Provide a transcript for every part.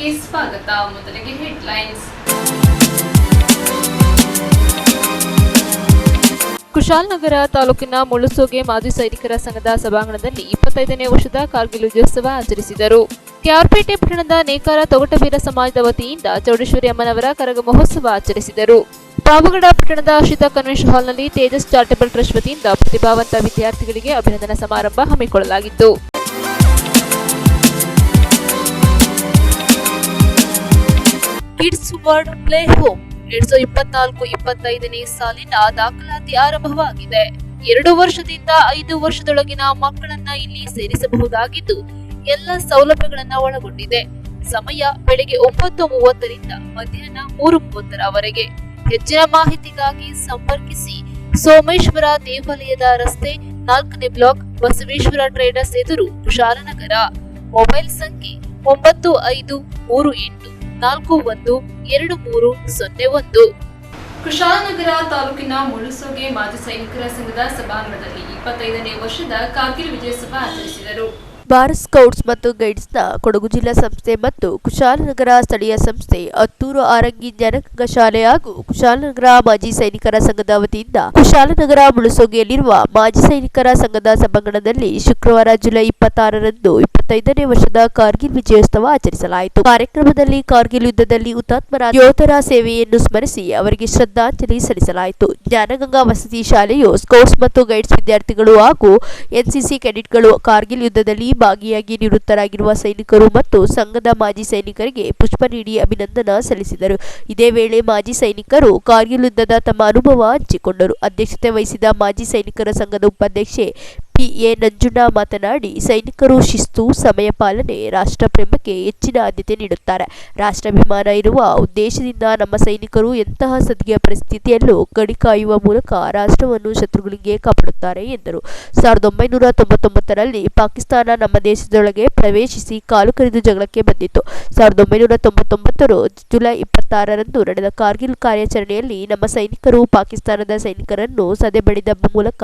ವಾರ್ತೆಗಳಿಗೆ ಸ್ವಾಗತ. ಮೊದಲಿಗೆ ಹೆಡ್ಲೈನ್ಸ್. ಕುಶಾಲನಗರ ತಾಲೂಕಿನ ಮುಳುಸೋಗೆ ಮಾಜಿ ಸೈನಿಕರ ಸಂಘದ ಸಭಾಂಗಣದಲ್ಲಿ 25ನೇ ವರ್ಷದ ಕಾರ್ಗಿಲ್ ವಿಜಯೋತ್ಸವ ಆಚರಿಸಿದರು. ಕೆಆರ್ಪೇಟೆ ಪಟ್ಟಣದ ನೇಕಾರ ತೊಗಟಬೀರ ಸಮಾಜದ ವತಿಯಿಂದ ಚೌಡೇಶ್ವರಿ ಅಮ್ಮನವರ ಕರಗ ಮಹೋತ್ಸವ ಆಚರಿಸಿದರು. ಪಾವಗಡ ಪಟ್ಟಣದ ಆಶ್ರಿತ ಕನ್ವೆನ್ಷನ್ ಹಾಲ್ನಲ್ಲಿ ತೇಜಸ್ ಚಾರಿಟಬಲ್ ಟ್ರಸ್ಟ್ ವತಿಯಿಂದ ಪ್ರತಿಭಾವಂತ ವಿದ್ಯಾರ್ಥಿಗಳಿಗೆ ಅಭಿನಂದನಾ ಸಮಾರಂಭ ಹಮ್ಮಿಕೊಳ್ಳಲಾಗಿತ್ತು. ಕಿಡ್ಸ್ ವರ್ಲ್ಡ್ ಪ್ಲೇ ಹೋಮ್ 2024-25ನೇ ಸಾಲಿನ ದಾಖಲಾತಿ ಆರಂಭವಾಗಿದೆ. 2 ವರ್ಷದಿಂದ 5 ವರ್ಷದೊಳಗಿನ ಮಕ್ಕಳನ್ನ ಇಲ್ಲಿ ಸೇರಿಸಬಹುದಾಗಿದ್ದು ಎಲ್ಲ ಸೌಲಭ್ಯಗಳನ್ನ ಒಳಗೊಂಡಿದೆ. ಸಮಯ ಬೆಳಗ್ಗೆ 9:30ರಿಂದ ಮಧ್ಯಾಹ್ನ 3:30ರವರೆಗೆ. ಹೆಚ್ಚಿನ ಮಾಹಿತಿಗಾಗಿ ಸಂಪರ್ಕಿಸಿ ಸೋಮೇಶ್ವರ ದೇವಾಲಯದ ರಸ್ತೆ 4ನೇ ಬ್ಲಾಕ್, ಬಸವೇಶ್ವರ ಟ್ರೇಡರ್ಸ್ ಎದುರು, ಕುಶಾಲನಗರ. ಮೊಬೈಲ್ ಸಂಖ್ಯೆ 9538412301. ಕುಶಾಲನಗರ ತಾಲೂಕಿನ ಮುಳುಸೋಗೆ ಮಾಜಿ ಸೈನಿಕರ ಸಂಘದ ಸಭಾಂಗಣದಲ್ಲಿ 25ನೇ ವರ್ಷದ ಕಾರ್ಗಿಲ್ ವಿಜಯೋತ್ಸವ ಆಚರಿಸಿದರು. ಭಾರತ್ ಸ್ಕೌಟ್ಸ್ ಮತ್ತು ಗೈಡ್ಸ್ನ ಕೊಡಗು ಜಿಲ್ಲಾ ಸಂಸ್ಥೆ ಮತ್ತು ಕುಶಾಲನಗರ ಸ್ಥಳೀಯ ಸಂಸ್ಥೆ, ಹತ್ತೂರು ಆರಂಗಿ ಜ್ಞಾನಗಂಗ ಶಾಲೆ ಹಾಗೂ ಕುಶಾಲನಗರ ಮಾಜಿ ಸೈನಿಕರ ಸಂಘದ ವತಿಯಿಂದ ಕುಶಾಲನಗರ ಮುಳುಸೋಗೆಯಲ್ಲಿರುವ ಮಾಜಿ ಸೈನಿಕರ ಸಂಘದ ಸಭಾಂಗಣದಲ್ಲಿ ಶುಕ್ರವಾರ ಜುಲೈ 26ರಂದು 25ನೇ ವರ್ಷದ ಕಾರ್ಗಿಲ್ ವಿಜಯೋತ್ಸವ ಆಚರಿಸಲಾಯಿತು. ಕಾರ್ಯಕ್ರಮದಲ್ಲಿ ಕಾರ್ಗಿಲ್ ಯುದ್ಧದಲ್ಲಿ ಹುತಾತ್ಮರಾದ ಯೋಧರ ಸೇವೆಯನ್ನು ಸ್ಮರಿಸಿ ಅವರಿಗೆ ಶ್ರದ್ಧಾಂಜಲಿ ಸಲ್ಲಿಸಲಾಯಿತು. ಜ್ಞಾನಗಂಗಾ ವಸತಿ ಶಾಲೆಯು ಸ್ಕೌಟ್ಸ್ ಮತ್ತು ಗೈಡ್ಸ್ ವಿದ್ಯಾರ್ಥಿಗಳು ಹಾಗೂ ಎನ್ಸಿಸಿ ಕೆಡೆಟ್ಗಳು ಕಾರ್ಗಿಲ್ ಯುದ್ಧದಲ್ಲಿ ಭಾಗಿಯಾಗಿ ನಿವೃತ್ತರಾಗಿರುವ ಸೈನಿಕರು ಮತ್ತು ಸಂಘದ ಮಾಜಿ ಸೈನಿಕರಿಗೆ ಪುಷ್ಪ ನೀಡಿ ಅಭಿನಂದನಾ ಸಲ್ಲಿಸಿದರು. ಇದೇ ವೇಳೆ ಮಾಜಿ ಸೈನಿಕರು ಕಾರ್ಗಿಲ್ ಯುದ್ಧದ ತಮ್ಮ ಅನುಭವ ಹಂಚಿಕೊಂಡರು. ಅಧ್ಯಕ್ಷತೆ ವಹಿಸಿದ ಮಾಜಿ ಸೈನಿಕರ ಸಂಘದ ಉಪಾಧ್ಯಕ್ಷೆ ಪಿ.ಎ. ನಂಜುಂಡ ಮಾತನಾಡಿ, ಸೈನಿಕರು ಶಿಸ್ತು, ಸಮಯ ಪಾಲನೆ, ರಾಷ್ಟ್ರ ಪ್ರೇಮಕ್ಕೆ ಹೆಚ್ಚಿನ ಆದ್ಯತೆ ನೀಡುತ್ತಾರೆ. ರಾಷ್ಟ್ರಾಭಿಮಾನ ಇರುವ ಉದ್ದೇಶದಿಂದ ನಮ್ಮ ಸೈನಿಕರು ಎಂತಹ ಸದ್ಯ ಪರಿಸ್ಥಿತಿಯಲ್ಲೂ ಗಡಿ ಕಾಯುವ ಮೂಲಕ ರಾಷ್ಟ್ರವನ್ನು ಶತ್ರುಗಳಿಗೆ ಕಾಪಾಡುತ್ತಾರೆ ಎಂದರು. 1999ರಲ್ಲಿ ಪಾಕಿಸ್ತಾನ ನಮ್ಮ ದೇಶದೊಳಗೆ ಪ್ರವೇಶಿಸಿ ಕಾಲು ಕರೆದು ಜಗಳಕ್ಕೆ ಬಂದಿತ್ತು. 1999 ಜುಲೈ 26ರಂದು ನಡೆದ ಕಾರ್ಗಿಲ್ ಕಾರ್ಯಾಚರಣೆಯಲ್ಲಿ ನಮ್ಮ ಸೈನಿಕರು ಪಾಕಿಸ್ತಾನದ ಸೈನಿಕರನ್ನು ಸದೆಬಡಿದ ಮೂಲಕ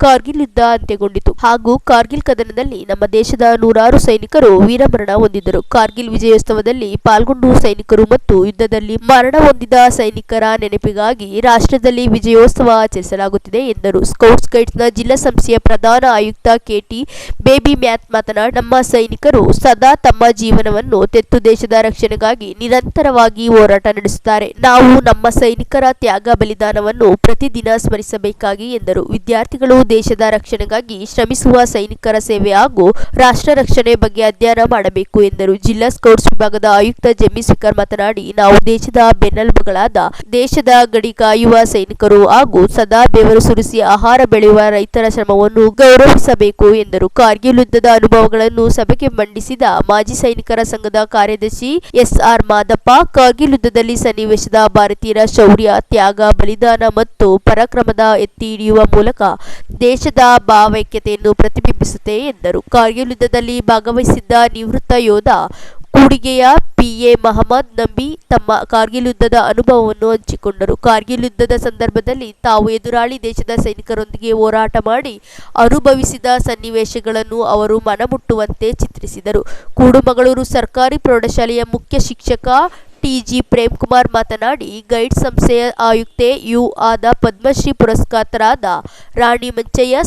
ಕಾರ್ಗಿಲ್ ಯುದ್ಧ ಅಂತ್ಯಗೊಂಡಿತು ಹಾಗೂ ಕಾರ್ಗಿಲ್ ಕದನದಲ್ಲಿ ನಮ್ಮ ದೇಶದ 100 ಸೈನಿಕರು ವೀರಮರಣ ಹೊಂದಿದ್ದರು. ಕಾರ್ಗಿಲ್ ವಿಜಯೋತ್ಸವದಲ್ಲಿ ಪಾಲ್ಗೊಂಡು ಸೈನಿಕರು ಮತ್ತು ಯುದ್ಧದಲ್ಲಿ ಮರಣ ಹೊಂದಿದ ಸೈನಿಕರ ನೆನಪಿಗಾಗಿ ರಾಷ್ಟ್ರದಲ್ಲಿ ವಿಜಯೋತ್ಸವ ಆಚರಿಸಲಾಗುತ್ತಿದೆ ಎಂದರು. ಸ್ಕೌಟ್ಸ್ ಗೈಡ್ಸ್ನ ಜಿಲ್ಲಾ ಸಂಸ್ಥೆಯ ಪ್ರಧಾನ ಆಯುಕ್ತ ಕೆ.ಟಿ. ಬೇಬಿ ಮ್ಯಾಥ್ ಮಾತನಾಡಿ, ನಮ್ಮ ಸೈನಿಕರು ಸದಾ ತಮ್ಮ ಜೀವನವನ್ನು ತೆತ್ತು ದೇಶದ ರಕ್ಷಣೆಗಾಗಿ ನಿರಂತರವಾಗಿ ಹೋರಾಟ ನಡೆಸುತ್ತಾರೆ. ನಾವು ನಮ್ಮ ಸೈನಿಕರ ತ್ಯಾಗ ಬಲಿದಾನವನ್ನು ಪ್ರತಿದಿನ ಸ್ಮರಿಸಬೇಕಾಗಿ ಎಂದರು. ವಿದ್ಯಾರ್ಥಿಗಳು ದೇಶದ ರಕ್ಷಣೆಗಾಗಿ ಶ್ರಮಿಸುವ ಸೈನಿಕರ ಸೇವೆ ಹಾಗೂ ರಾಷ್ಟ್ರ ರಕ್ಷಣೆ ಬಗ್ಗೆ ಅಧ್ಯಯನ ಮಾಡಬೇಕು ಎಂದರು. ಜಿಲ್ಲಾ ಸ್ಕೌಟ್ಸ್ ವಿಭಾಗದ ಆಯುಕ್ತ ಜೆಮ್ಮಿ ಸ್ಪೀಕರ್ ಮಾತನಾಡಿ, ನಾವು ದೇಶದ ಬೆನ್ನೆಲುಬುಗಳಾದ ದೇಶದ ಗಡಿ ಕಾಯುವ ಸೈನಿಕರು ಹಾಗೂ ಸದಾ ಬೆವರು ಸುರಿಸಿ ಆಹಾರ ಬೆಳೆಯುವ ರೈತರ ಶ್ರಮವನ್ನು ಗೌರವಿಸಬೇಕು ಎಂದರು. ಕಾರ್ಗಿಲ್ ಯುದ್ಧದ ಅನುಭವಗಳನ್ನು ಸಭೆಗೆ ಮಂಡಿಸಿದ ಮಾಜಿ ಸೈನಿಕರ ಸಂಘದ ಕಾರ್ಯದರ್ಶಿ ಎಸ್.ಆರ್. ಮಾದಪ್ಪ, ಕಾರ್ಗಿಲ್ ಯುದ್ಧದಲ್ಲಿ ಸನ್ನಿವೇಶದ ಭಾರತೀಯರ ಶೌರ್ಯ, ತ್ಯಾಗ, ಬಲಿದಾನ ಮತ್ತು ಪರಾಕ್ರಮದ ಎತ್ತಿ ಹಿಡಿಯುವ ಮೂಲಕ ದೇಶದ ಭಾವೈಕ್ಯತೆಯನ್ನು ಪ್ರತಿಬಿಂಬಿಸುತ್ತೆ ಎಂದರು. ಕಾರ್ಗಿಲ್ ಯುದ್ಧದಲ್ಲಿ ಭಾಗವಹಿಸಿದ್ದ ನಿವೃತ್ತ ಯೋಧ ಕೂಡಿಗೆಯ ಪಿ.ಎ. ಮಹಮ್ಮದ್ ನಂಬಿ ತಮ್ಮ ಕಾರ್ಗಿಲ್ ಯುದ್ಧದ ಅನುಭವವನ್ನು ಹಂಚಿಕೊಂಡರು. ಕಾರ್ಗಿಲ್ ಯುದ್ಧದ ಸಂದರ್ಭದಲ್ಲಿ ತಾವು ಎದುರಾಳಿ ದೇಶದ ಸೈನಿಕರೊಂದಿಗೆ ಹೋರಾಟ ಮಾಡಿ ಅನುಭವಿಸಿದ ಸನ್ನಿವೇಶಗಳನ್ನು ಅವರು ಮನಮುಟ್ಟುವಂತೆ ಚಿತ್ರಿಸಿದರು. ಕೂಡುಮಗಳೂರು ಸರ್ಕಾರಿ ಪ್ರೌಢಶಾಲೆಯ ಮುಖ್ಯ ಶಿಕ್ಷಕ ಟಿ.ಜಿ. ಪ್ರೇಮ್ಕುಮಾರ್ ಮಾತನಾಡಿ, ಗೈಡ್ ಸಂಸ್ಥೆಯ ಆಯುಕ್ತೆ ಯು ಆದ ಪದ್ಮಶ್ರೀ ಪುರಸ್ಕೃತರಾದ ರಾಣಿ ಮಂಚಯ್ಯ,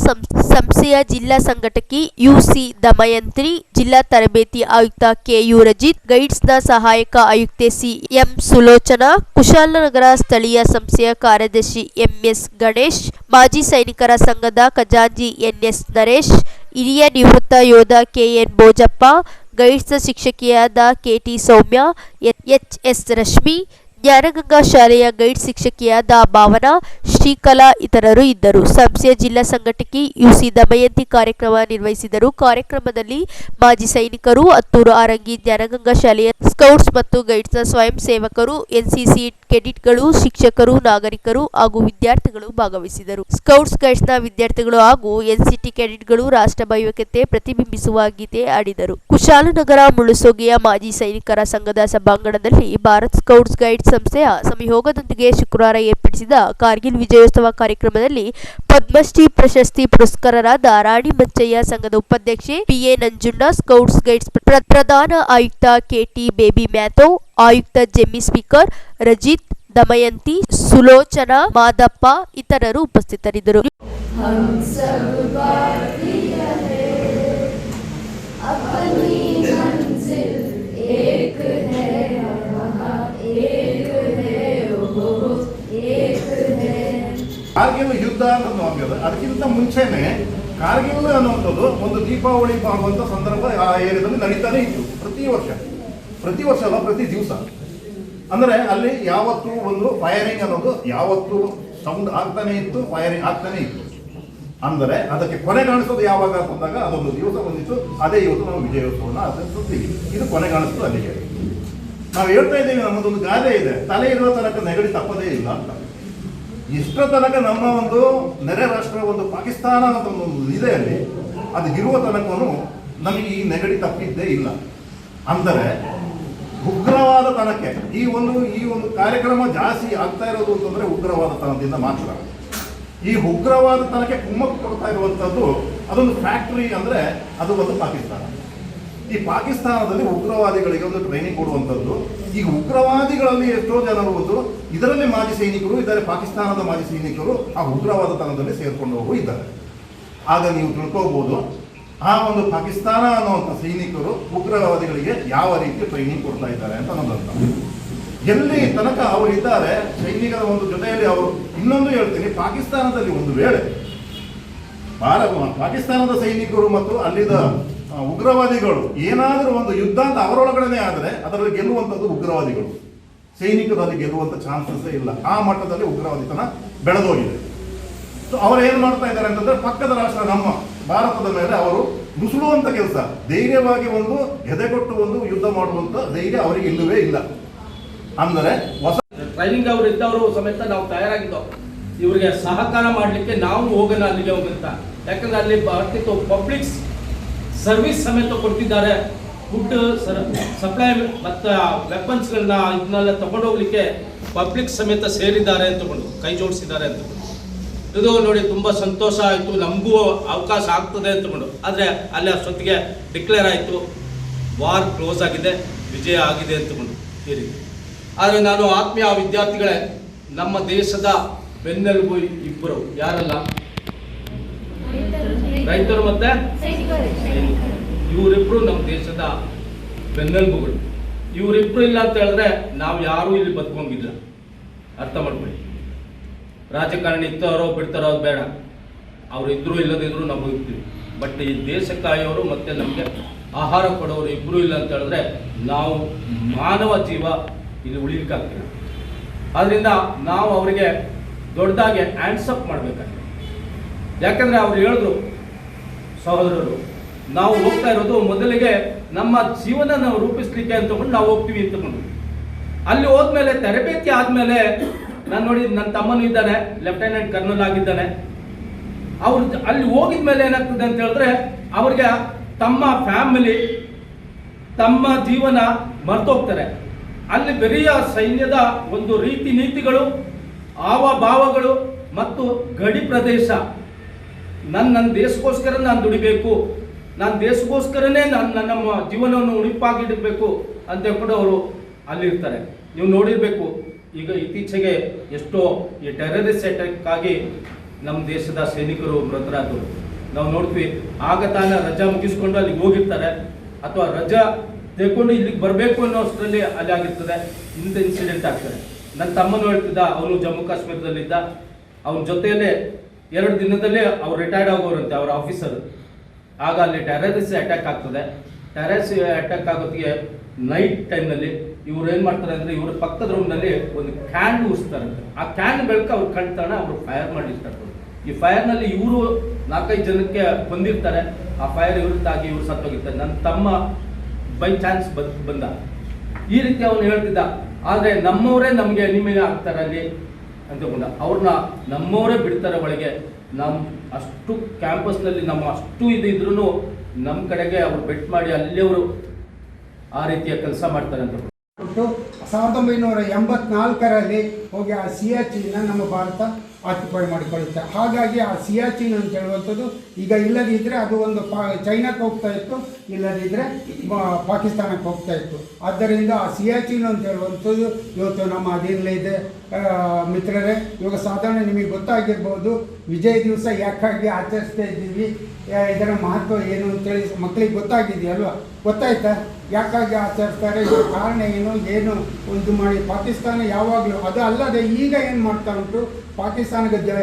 ಸಂಸ್ಥೆಯ ಜಿಲ್ಲಾ ಸಂಘಟಕಿ ಯು.ಸಿ. ದಮಯಂತ್ರಿ, ಜಿಲ್ಲಾ ತರಬೇತಿ ಆಯುಕ್ತ ಕೆ.ಯು. ರಜಿತ್, ಗೈಡ್ಸ್ನ ಸಹಾಯಕ ಆಯುಕ್ತೆ ಸಿ.ಎಂ. ಸುಲೋಚನಾ, ಕುಶಾಲನಗರ ಸ್ಥಳೀಯ ಸಂಸ್ಥೆಯ ಕಾರ್ಯದರ್ಶಿ ಎಂ.ಎಸ್. ಗಣೇಶ್, ಮಾಜಿ ಸೈನಿಕರ ಸಂಘದ ಖಜಾಂಚಿ ಎನ್.ಎಸ್. ನರೇಶ್, ಹಿರಿಯ ನಿವೃತ್ತ ಯೋಧ ಕೆ.ಎನ್. ಬೋಜಪ್ಪ, ಗೈಡ್ಸ್ನ ಶಿಕ್ಷಕಿಯಾದ ಕೆ.ಟಿ. ಸೌಮ್ಯ, ಎಚ್.ಎಸ್. ರಶ್ಮಿ, ಜ್ಞಾನಗಂಗಾ ಶಾಲೆಯ ಗೈಡ್ ಶಿಕ್ಷಕಿಯಾದ ಭಾವನಾ, ಶ್ರೀಕಲಾ ಇತರರು ಇದ್ದರು. ಸಂಸ್ಥೆಯ ಜಿಲ್ಲಾ ಸಂಘಟಕಿ ಯು.ಸಿ. ದಮಯಂತಿ ಕಾರ್ಯಕ್ರಮ ನಿರ್ವಹಿಸಿದರು. ಕಾರ್ಯಕ್ರಮದಲ್ಲಿ ಮಾಜಿ ಸೈನಿಕರು, ಹತ್ತೂರು ಆರಂಗಿ ಜ್ಞಾನಗಂಗಾ ಶಾಲೆಯ ಸ್ಕೌಟ್ಸ್ ಮತ್ತು ಗೈಡ್ಸ್ನ ಸ್ವಯಂ ಸೇವಕರು, ಎನ್ಸಿಸಿ ಕೆಡೆಟ್ಗಳು, ಶಿಕ್ಷಕರು, ನಾಗರಿಕರು ಹಾಗೂ ವಿದ್ಯಾರ್ಥಿಗಳು ಭಾಗವಹಿಸಿದರು. ಸ್ಕೌಟ್ಸ್ ಗೈಡ್ಸ್ನ ವಿದ್ಯಾರ್ಥಿಗಳು ಹಾಗೂ ಎನ್ಸಿಟಿ ಕೆಡೆಟ್ಗಳು ರಾಷ್ಟ್ರ ಭಾವೈಕ್ಯತೆ ಪ್ರತಿಬಿಂಬಿಸುವ ಗೀತೆ ಹಾಡಿದರು. ಕುಶಾಲನಗರ ಮುಳುಸೋಗೆಯ ಮಾಜಿ ಸೈನಿಕರ ಸಂಘದ ಸಭಾಂಗಣದಲ್ಲಿ ಭಾರತ್ ಸ್ಕೌಟ್ಸ್ ಗೈಡ್ಸ್ ಸಂಸ್ಥೆಯ ಸಂಯೋಗದೊಂದಿಗೆ ಶುಕ್ರವಾರ ಏರ್ಪಡಿಸಿದ ಕಾರ್ಗಿಲ್ ವಿಜಯೋತ್ಸವ ಕಾರ್ಯಕ್ರಮದಲ್ಲಿ ಪದ್ಮಶ್ರೀ ಪ್ರಶಸ್ತಿ ಪುರಸ್ಕಾರರಾದ ರಾಣಿ ಮಂಚಯ್ಯ ಸಂಘದ ಉಪಾಧ್ಯಕ್ಷೆ ಪಿಎ ನಂಜುಂಡ, ಸ್ಕೌಟ್ಸ್ ಗೈಡ್ಸ್ ಪ್ರಧಾನ ಆಯುಕ್ತ ಕೆಟಿ ಬೇಬಿ ಮ್ಯಾಥೋ, ಆಯುಕ್ತ ಜೆಮ್ಮಿ ಸ್ಪೀಕರ್ ರಜಿತ್, ದಮಯಂತಿ, ಸುಲೋಚನಾ, ಮಾದಪ್ಪ ಇತರರು ಉಪಸ್ಥಿತರಿದ್ದರು. ಕಾರ್ಗಿಲ್ ಯುದ್ಧ ಅಂತ ಅದಕ್ಕಿಂತ ಮುಂಚೆನೆ ಕಾರ್ಗಿಲ್ ಅನ್ನುವಂಥದ್ದು ಒಂದು ದೀಪಾವಳಿ ಆಗುವಂಥ ಸಂದರ್ಭ ಆ ಏರಿಯಾದಲ್ಲಿ ನಡೀತಾನೆ ಇತ್ತು. ಪ್ರತಿ ವರ್ಷ ಅಲ್ಲ, ಪ್ರತಿ ದಿವಸ. ಅಂದರೆ ಅಲ್ಲಿ ಯಾವತ್ತೂ ಒಂದು ಫೈರಿಂಗ್ ಅನ್ನೋದು ಯಾವತ್ತೂ ಸೌಂಡ್ ಆಗ್ತಾನೆ ಇತ್ತು, ಫೈರಿಂಗ್ ಆಗ್ತಾನೆ ಇತ್ತು. ಅಂದರೆ ಅದಕ್ಕೆ ಕೊನೆ ಕಾಣಿಸೋದು ಯಾವಾಗ ಅಂತಂದಾಗ ಅದೊಂದು ದಿವಸ ಬಂದಿತ್ತು. ಅದೇ ಇವತ್ತು ನಾವು ವಿಜಯೋತ್ಸವನ ಆಚರಿಸುತ್ತೀವಿ. ಇದು ಕೊನೆ ಕಾಣಿಸೋದು ಅಲ್ಲಿಗೆ. ನಾವು ಹೇಳ್ತಾ ಇದ್ದೀವಿ, ನಮ್ಮದೊಂದು ಗಾದೆ ಇದೆ, ತಲೆ ಇರುವ ತನಕ ನೆಗಡಿ ತಪ್ಪದೇ ಇಲ್ಲ ಅಂತ. ಇಷ್ಟರ ತನಕ ನಮ್ಮ ಒಂದು ನೆರೆ ರಾಷ್ಟ್ರ ಒಂದು ಪಾಕಿಸ್ತಾನ ಅಂತ ಒಂದು ಇದೆ, ಅಲ್ಲಿ ಅದು ಇರುವ ತನಕನು ನಮಗೆ ಈ ನೆಗಡಿ ತಪ್ಪಿದ್ದೇ ಇಲ್ಲ. ಅಂದರೆ ಉಗ್ರವಾದ ತನಕ್ಕೆ ಈ ಒಂದು ಕಾರ್ಯಕ್ರಮ ಜಾಸ್ತಿ ಆಗ್ತಾ ಇರೋದು ಅಂತಂದ್ರೆ ಉಗ್ರವಾದ ತನದಿಂದ ಮಾತ್ರ. ಈ ಉಗ್ರವಾದ ತನಕ್ಕೆ ಕುಮ್ಮಕ್ಕು ಕೊಡ್ತಾ ಇರುವಂಥದ್ದು ಅದೊಂದು ಫ್ಯಾಕ್ಟರಿ, ಅಂದರೆ ಅದು ಒಂದು ಪಾಕಿಸ್ತಾನ. ಈ ಪಾಕಿಸ್ತಾನದಲ್ಲಿ ಉಗ್ರವಾದಿಗಳಿಗೆ ಒಂದು ಟ್ರೈನಿಂಗ್ ಕೊಡುವಂಥದ್ದು. ಈಗ ಉಗ್ರವಾದಿಗಳಲ್ಲಿ ಎಷ್ಟೋ ಜನರು ಒಂದು ಇದರಲ್ಲಿ ಮಾಜಿ ಸೈನಿಕರು ಇದ್ದಾರೆ, ಪಾಕಿಸ್ತಾನದ ಮಾಜಿ ಸೈನಿಕರು ಆ ಉಗ್ರವಾದ ತನದಲ್ಲಿ ಸೇರ್ಕೊಂಡು ಹೋಗು ಇದ್ದಾರೆ. ಆಗ ನೀವು ತಿಳ್ಕೋಬಹುದು ಆ ಒಂದು ಪಾಕಿಸ್ತಾನ ಅನ್ನುವಂಥ ಸೈನಿಕರು ಉಗ್ರವಾದಿಗಳಿಗೆ ಯಾವ ರೀತಿ ಟ್ರೈನಿಂಗ್ ಕೊಡ್ತಾ ಇದ್ದಾರೆ ಅಂತ ಅನ್ನೋದಂತ. ಎಲ್ಲಿ ತನಕ ಅವರು ಇದ್ದಾರೆ ಸೈನಿಕರ ಒಂದು ಜೊತೆಯಲ್ಲಿ ಅವರು. ಇನ್ನೊಂದು ಹೇಳ್ತೀನಿ, ಪಾಕಿಸ್ತಾನದಲ್ಲಿ ಒಂದು ವೇಳೆ ಪಾಕಿಸ್ತಾನದ ಸೈನಿಕರು ಮತ್ತು ಅಲ್ಲಿದ್ದ ಉಗ್ರವಾದಿಗಳು ಏನಾದರೂ ಒಂದು ಯುದ್ಧ ಅಂತ ಅವರೊಳಗಡೆ ಆದರೆ ಅದರಲ್ಲಿ ಗೆಲ್ಲುವಂಥದ್ದು ಉಗ್ರವಾದಿಗಳು, ಸೈನಿಕರಲ್ಲಿ ಗೆಲ್ಲುವಂಥ ಚಾನ್ಸಸ್ಸೇ ಇಲ್ಲ. ಆ ಮಟ್ಟದಲ್ಲಿ ಉಗ್ರವಾದಿತನ ಬೆಳೆದೋಗಿದೆ. ಸೊ ಅವರು ಏನು ಮಾಡ್ತಾ ಇದ್ದಾರೆ ಅಂತಂದ್ರೆ ಪಕ್ಕದ ರಾಷ್ಟ್ರ ನಮ್ಮ ಭಾರತದ ಮೇಲೆ ಅವರು ನುಸುಳುವಂಥ ಕೆಲಸ, ಧೈರ್ಯವಾಗಿ ಒಂದು ಎದೆಗೊಟ್ಟು ಒಂದು ಯುದ್ಧ ಮಾಡುವಂಥ ಧೈರ್ಯ ಅವರಿಗೆ ಇಲ್ಲವೇ ಇಲ್ಲ. ಅಂದರೆ ಹೊಸ ಟ್ರೈನಿಂಗ್ ಅವರು ಇದ್ದವರು ಸಮೇತ ನಾವು ತಯಾರಾಗಿದ್ದವು ಇವರಿಗೆ ಸಹಕಾರ ಮಾಡಲಿಕ್ಕೆ, ನಾವು ಹೋಗೋಣ ಅಲ್ಲಿಗೆ ಹೋಗಂತ. ಯಾಕಂದ್ರೆ ಅಲ್ಲಿ ಬರ್ತಿತ್ತು ಪಬ್ಲಿಕ್ ಸರ್ವಿಸ್ ಸಮೇತ ಕೊಡ್ತಿದ್ದಾರೆ. ಫುಡ್ ಸಪ್ಲೈ ಮತ್ತು ವೆಪನ್ಸ್ಗಳನ್ನ ಇದನ್ನೆಲ್ಲ ತಗೊಂಡೋಗ್ಲಿಕ್ಕೆ ಪಬ್ಲಿಕ್ ಸಮೇತ ಸೇರಿದ್ದಾರೆ ಅಂತಕೊಂಡು ಕೈ ಜೋಡಿಸಿದ್ದಾರೆ ಅಂತಕೊಂಡು ಇದು ನೋಡಿ ತುಂಬ ಸಂತೋಷ ಆಯಿತು. ನಮಗೂ ಅವಕಾಶ ಆಗ್ತದೆ ಅಂತಕೊಂಡು. ಆದರೆ ಅಲ್ಲಿ ಅಷ್ಟೊತ್ತಿಗೆ ಡಿಕ್ಲೇರ್ ಆಯಿತು, ವಾರ್ ಕ್ಲೋಸ್ ಆಗಿದೆ, ವಿಜಯ ಆಗಿದೆ ಅಂತಕೊಂಡು ಈ ರೀತಿ. ಆದರೆ ನಾನು ಆತ್ಮೀಯ ವಿದ್ಯಾರ್ಥಿಗಳೇ, ನಮ್ಮ ದೇಶದ ಬೆನ್ನೆಲುಬು ಇಬ್ಬರು ಯಾರಲ್ಲ, ರೈತರು ಮತ್ತೆ ಇವರಿಬ್ರು ನಮ್ಮ ದೇಶದ ಬೆನ್ನೆಲುಬುಗಳು. ಇವರಿಬ್ರು ಇಲ್ಲ ಅಂತ ಹೇಳಿದ್ರೆ ನಾವು ಯಾರೂ ಇಲ್ಲಿ ಬದುಕೋಂಗಿಲ್ಲ. ಅರ್ಥ ಮಾಡ್ಕೊಳ್ಳಿ. ರಾಜಕಾರಣಿ ಇರ್ತಾರೋ ಬಿಡ್ತಾರೋ ಅದು ಬೇಡ, ಅವ್ರು ಇದ್ರು ಇಲ್ಲದಿದ್ರು ನಾವು ಬದುಕ್ತೀವಿ. ಬಟ್ ಈ ದೇಶ ಕಾಯೋರು ಮತ್ತೆ ನಮಗೆ ಆಹಾರ ಕೊಡೋರು ಇಬ್ಬರು ಇಲ್ಲ ಅಂತ ಹೇಳಿದ್ರೆ ನಾವು ಮಾನವ ಜೀವ ಇಲ್ಲಿ ಉಳಿಲಿಕ್ಕಾಗ್ತಿಲ್ಲ. ಆದ್ದರಿಂದ ನಾವು ಅವರಿಗೆ ದೊಡ್ಡದಾಗಿ ಹ್ಯಾಂಡ್ಸಪ್ ಮಾಡಬೇಕಾಗಿದೆ. ಯಾಕಂದರೆ ಅವ್ರು ಹೇಳಿದ್ರು ಸಹೋದರರು, ನಾವು ಹೋಗ್ತಾ ಇರೋದು ಮೊದಲಿಗೆ ನಮ್ಮ ಜೀವನ ನಾವು ರೂಪಿಸ್ಲಿಕ್ಕೆ ಅಂತಕೊಂಡು ನಾವು ಹೋಗ್ತೀವಿ ಅಂತಕೊಂಡು. ಅಲ್ಲಿ ಹೋದ್ಮೇಲೆ ತರಬೇತಿ ಆದಮೇಲೆ ನಾನು ನೋಡಿ, ನನ್ನ ತಮ್ಮನೂ ಇದ್ದಾನೆ, ಲೆಫ್ಟಿನೆಂಟ್ ಕರ್ನಲ್ ಆಗಿದ್ದಾನೆ. ಅವ್ರು ಅಲ್ಲಿ ಹೋಗಿದ ಮೇಲೆ ಏನಾಗ್ತದೆ ಅಂತ ಹೇಳಿದ್ರೆ ಅವ್ರಿಗೆ ತಮ್ಮ ಫ್ಯಾಮಿಲಿ, ತಮ್ಮ ಜೀವನ ಮರ್ತೋಗ್ತಾರೆ. ಅಲ್ಲಿ ಬರಿಯ ಸೈನ್ಯದ ಒಂದು ರೀತಿ ನೀತಿಗಳು, ಹಾವಭಾವಗಳು ಮತ್ತು ಗಡಿ ಪ್ರದೇಶ, ನನ್ನ ದೇಶಕ್ಕೋಸ್ಕರ ನಾನು ದುಡಿಬೇಕು, ನಾನು ದೇಶಕ್ಕೋಸ್ಕರನೇ ನಮ್ಮ ಜೀವನವನ್ನು ಉಳಿಪಾಗಿಡಬೇಕು ಅಂತ ಹೇಳ್ಕೊಂಡು ಅವರು ಅಲ್ಲಿರ್ತಾರೆ. ನೀವು ನೋಡಿರಬೇಕು, ಈಗ ಇತ್ತೀಚೆಗೆ ಎಷ್ಟೋ ಈ ಟೆರರಿಸ್ಟ್ ಅಟ್ಯಾಕ್ ಆಗಿ ನಮ್ಮ ದೇಶದ ಸೈನಿಕರು ಮೃತರಾದರು ನಾವು ನೋಡ್ತೀವಿ. ಆಗ ತಾನೇ ರಜಾ ಮುಗಿಸ್ಕೊಂಡು ಅಲ್ಲಿಗೆ ಹೋಗಿರ್ತಾರೆ, ಅಥವಾ ರಜಾ ತೆಗೆದುಕೊಂಡು ಇಲ್ಲಿಗೆ ಬರಬೇಕು ಅನ್ನೋ ಅಷ್ಟರಲ್ಲಿ ಅಲ್ಲಿ ಆಗಿರ್ತದೆ, ಇಂಥ ಇನ್ಸಿಡೆಂಟ್ ಆಗ್ತದೆ. ನನ್ನ ತಮ್ಮನು ಹೇಳ್ತಿದ್ದ, ಅವನು ಜಮ್ಮು ಕಾಶ್ಮೀರದಲ್ಲಿದ್ದ, ಅವನ ಜೊತೆಯಲ್ಲೇ 2 ದಿನದಲ್ಲೇ ಅವ್ರು ರಿಟೈರ್ಡ್ ಆಗೋರಂತೆ ಅವ್ರ ಆಫೀಸರ್. ಆಗ ಅಲ್ಲಿ ಟೆರರಿಸ್ಟ್ ಅಟ್ಯಾಕ್ ಆಗ್ತದೆ. ಟೆರರಿಸ್ಟ್ ಅಟ್ಯಾಕ್ ಆಗೋತ್ತಿಗೆ ನೈಟ್ ಟೈಮ್ನಲ್ಲಿ ಇವ್ರು ಏನು ಮಾಡ್ತಾರೆ ಅಂದರೆ, ಇವ್ರ ಪಕ್ಕದ ರೂಮ್ನಲ್ಲಿ ಒಂದು ಕ್ಯಾನ್ ಉರಿಸ್ತಾರಂತೆ. ಆ ಕ್ಯಾನ್ ಬೆಳಕು ಅವ್ರು ಕಣ್ತಾನೆ ಅವರು ಫೈರ್ ಮಾಡಿರ್ತಾರೆ. ಈ ಫೈರ್ನಲ್ಲಿ ಇವರು 4-5 ಜನಕ್ಕೆ ಬಂದಿರ್ತಾರೆ. ಆ ಫೈರ್ ಇವ್ರದ್ದಾಗಿ ಇವ್ರು ಸತ್ತೋಗಿರ್ತಾರೆ. ನನ್ನ ತಮ್ಮ ಬೈ ಚಾನ್ಸ್ ಬಂದ. ಈ ರೀತಿ ಅವನು ಹೇಳ್ತಿದ್ದ. ಆದರೆ ನಮ್ಮವರೇ ನಮಗೆ ಎನಿಮಿ ಆಗ್ತಾರೆ ಅಲ್ಲಿ ಅಂತಕೊಂಡ. ಅವ್ರನ್ನ ನಮ್ಮವರೇ ಬಿಡ್ತಾರೆ ಒಳಗೆ. ನಮ್ಮ ಅಷ್ಟು ಕ್ಯಾಂಪಸ್ನಲ್ಲಿ ನಮ್ಮ ಅಷ್ಟು ಇದ್ರೂ ನಮ್ಮ ಕಡೆಗೆ ಅವ್ರು ಬೆಟ್ ಮಾಡಿ ಅಲ್ಲಿಯವರು ಆ ರೀತಿಯ ಕೆಲಸ ಮಾಡ್ತಾರೆ ಅಂತ. 1984ರಲ್ಲಿ ಹೋಗಿ ಆ ಸಿಯಾಚಿನ್ನ ನಮ್ಮ ಭಾರತ ಆಕ್ಯುಪೈ ಮಾಡಿಕೊಳ್ಳುತ್ತೆ. ಹಾಗಾಗಿ ಆ ಸಿಯಾಚಿನ್ ಅಂತ ಹೇಳುವಂಥದ್ದು ಈಗ ಇಲ್ಲದಿದ್ದರೆ ಅದು ಒಂದು ಚೈನಾಕ್ಕೆ ಹೋಗ್ತಾ ಇತ್ತು, ಇಲ್ಲದಿದ್ದರೆ ಪಾಕಿಸ್ತಾನಕ್ಕೆ ಹೋಗ್ತಾ ಇತ್ತು. ಆದ್ದರಿಂದ ಆ ಸಿಯಾಚಿನ್ ಅಂತ ಹೇಳುವಂಥದ್ದು ಇವತ್ತು ನಮ್ಮ ಅಧೀನಲ್ಲೇ ಇದೆ. ಮಿತ್ರರೇ, ಇವಾಗ ಸಾಧಾರಣ ನಿಮಗೆ ಗೊತ್ತಾಗಿರ್ಬೋದು ವಿಜಯ ದಿವಸ ಯಾಕಾಗಿ ಆಚರಿಸ್ತಾ ಇದ್ದೀವಿ, ಇದರ ಮಹತ್ವ ಏನು ಅಂತೇಳಿ ಮಕ್ಕಳಿಗೆ ಗೊತ್ತಾಗಿದೆಯಲ್ವ? ಗೊತ್ತಾಯ್ತಾ ಯಾಕಾಗಿ ಆಚರಿಸ್ತಾರೆ, ಇದರ ಕಾರಣ ಏನು ಇದು ಮಾಡಿ ಪಾಕಿಸ್ತಾನ ಯಾವಾಗಲೂ ಅದು ಅಲ್ಲದೆ ಈಗ ಏನು ಮಾಡ್ತಾ ಉಂಟು, ಪಾಕಿಸ್ತಾನಕ್ಕೆ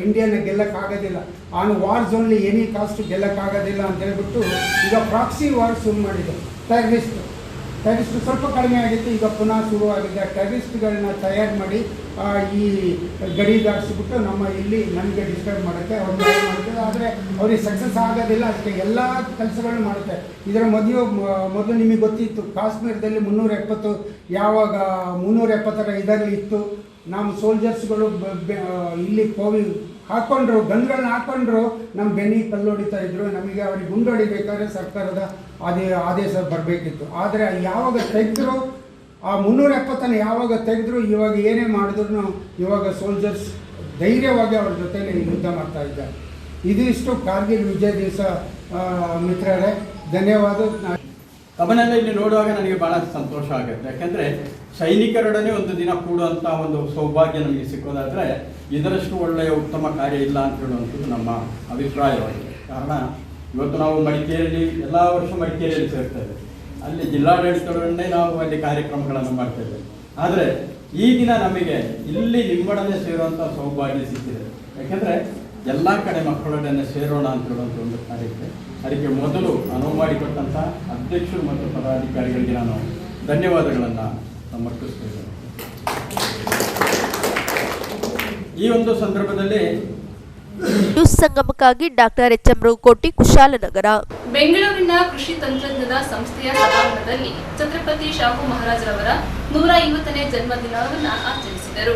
ಇಂಡಿಯಾನ ಗೆಲ್ಲಕ್ಕಾಗೋದಿಲ್ಲ, on wars only any cost ಗೆಲ್ಲಕ್ಕಾಗೋದಿಲ್ಲ ಅಂತ ಹೇಳ್ಬಿಟ್ಟು ಈಗ ಪ್ರಾಕ್ಸಿ ವಾರ್ ಶುರು ಮಾಡಿದೆ. ಟೆರರಿಸ್ಟ್ ಸ್ವಲ್ಪ ಕಡಿಮೆ ಆಗಿತ್ತು, ಈಗ ಪುನಃ ಶುರುವಾಗಿದೆ. ಟೆರರಿಸ್ಟ್ಗಳನ್ನ ತಯಾರು ಮಾಡಿ ಈ ಗಡಿ ದಾಟಿಸ್ಬಿಟ್ಟು ನಮ್ಮ ಇಲ್ಲಿ ನಮಗೆ ಡಿಸ್ಟರ್ಬ್ ಮಾಡೋಕ್ಕೆ ಅವ್ರು ಮಾಡ್ತಾರೆ. ಆದರೆ ಅವ್ರಿಗೆ ಸಕ್ಸಸ್ ಆಗೋದಿಲ್ಲ, ಅದಕ್ಕೆ ಎಲ್ಲ ಕೆಲಸಗಳನ್ನು ಮಾಡುತ್ತೆ. ಇದರ ಮೊದಲು ನಿಮಗೆ ಗೊತ್ತಿತ್ತು ಕಾಶ್ಮೀರದಲ್ಲಿ 370 ಯಾವಾಗ 370ರ ಇದರಲ್ಲಿ ಇತ್ತು. ನಮ್ಮ ಸೋಲ್ಜರ್ಸ್ಗಳು ಇಲ್ಲಿ ಹಾಕ್ಕೊಂಡ್ರು, ಗನ್ಗಳನ್ನ ಹಾಕ್ಕೊಂಡ್ರು, ನಮ್ಮ ಬೆನ್ನಿಗೆ ಕಲ್ಲೊಡಿತಾ ಇದ್ರು. ನಮಗೆ ಅವ್ರಿಗೆ ಗುಂಡೊಡಿಬೇಕಾದ್ರೆ ಸರ್ಕಾರದ ಆದೇಶ ಬರಬೇಕಿತ್ತು. ಆದರೆ ಯಾವಾಗ ತೆಗೆದ್ರು ಆ 370ನ್ನು ಯಾವಾಗ ತೆಗೆದ್ರು, ಇವಾಗ ಏನೇ ಮಾಡಿದ್ರು ಇವಾಗ ಸೋಲ್ಜರ್ಸ್ ಧೈರ್ಯವಾಗಿ ಅವ್ರ ಜೊತೆಲಿ ಯುದ್ಧ ಮಾಡ್ತಾ ಇದ್ದಾರೆ. ಇದಿಷ್ಟು ಕಾರ್ಗಿಲ್ ವಿಜಯ ದಿವಸ ಮಿತ್ರರೇ, ಧನ್ಯವಾದ. ಕಮನೆಲ್ಲ ಇಲ್ಲಿ ನೋಡುವಾಗ ನನಗೆ ಭಾಳ ಸಂತೋಷ ಆಗುತ್ತೆ. ಯಾಕೆಂದರೆ ಸೈನಿಕರೊಡನೆ ಒಂದು ದಿನ ಕೂಡುವಂಥ ಒಂದು ಸೌಭಾಗ್ಯ ನಮಗೆ ಸಿಕ್ಕೋದಾದರೆ ಇದರಷ್ಟು ಒಳ್ಳೆಯ ಉತ್ತಮ ಕಾರ್ಯ ಇಲ್ಲ ಅಂತ ಹೇಳುವಂಥದ್ದು ನಮ್ಮ ಅಭಿಪ್ರಾಯವಾಗಿದೆ. ಕಾರಣ ಇವತ್ತು ನಾವು ಮಡಿಕೇರಿಯಲ್ಲಿ ಎಲ್ಲ ವರ್ಷ ಮಡಿಕೇರಿಯಲ್ಲಿ ಸೇರ್ತೇವೆ, ಅಲ್ಲಿ ಜಿಲ್ಲಾಡಳಿತಗಳನ್ನೇ ನಾವು ಅಲ್ಲಿ ಕಾರ್ಯಕ್ರಮಗಳನ್ನು ಮಾಡ್ತೇವೆ. ಆದರೆ ಈ ದಿನ ನಮಗೆ ಇಲ್ಲಿ ನಿಮ್ಮೊಡನೆ ಸೇರುವಂಥ ಸೌಭಾಗ್ಯ ಸಿಕ್ಕಿದೆ. ಯಾಕೆಂದರೆ ಎಲ್ಲ ಕಡೆ ಮಕ್ಕಳೊಡನೆ ಸೇರೋಣ ಅಂತ ಹೇಳುವಂಥ ಒಂದು ಕಾರ್ಯಕ್ಕೆ ಅದಕ್ಕೆ ಮೊದಲು ಅನುವು ಮಾಡಿಕೊಟ್ಟಂಥ ಅಧ್ಯಕ್ಷರು ಮತ್ತು ಪದಾಧಿಕಾರಿಗಳಿಗೆ ನಾನು ಧನ್ಯವಾದಗಳನ್ನು ಸಮರ್ಪಿಸ್ತೇನೆ. ಈ ಒಂದು ಸಂದರ್ಭದಲ್ಲಿ ನ್ಯೂಸ್ ಸಂಗಮಕ್ಕಾಗಿ doctor H M Raghukoti, Kushalnagar. ಬೆಂಗಳೂರಿನ ಕೃಷಿ ತಂತ್ರಜ್ಞಾನ ಸಂಸ್ಥೆಯ ಸಭಾಂಗಣದಲ್ಲಿ ಛತ್ರಪತಿ ಶಾಹು ಮಹಾರಾಜ್ ರವರ 150ನೇ ಜನ್ಮದಿನವನ್ನು ಆಚರಿಸಿದರು.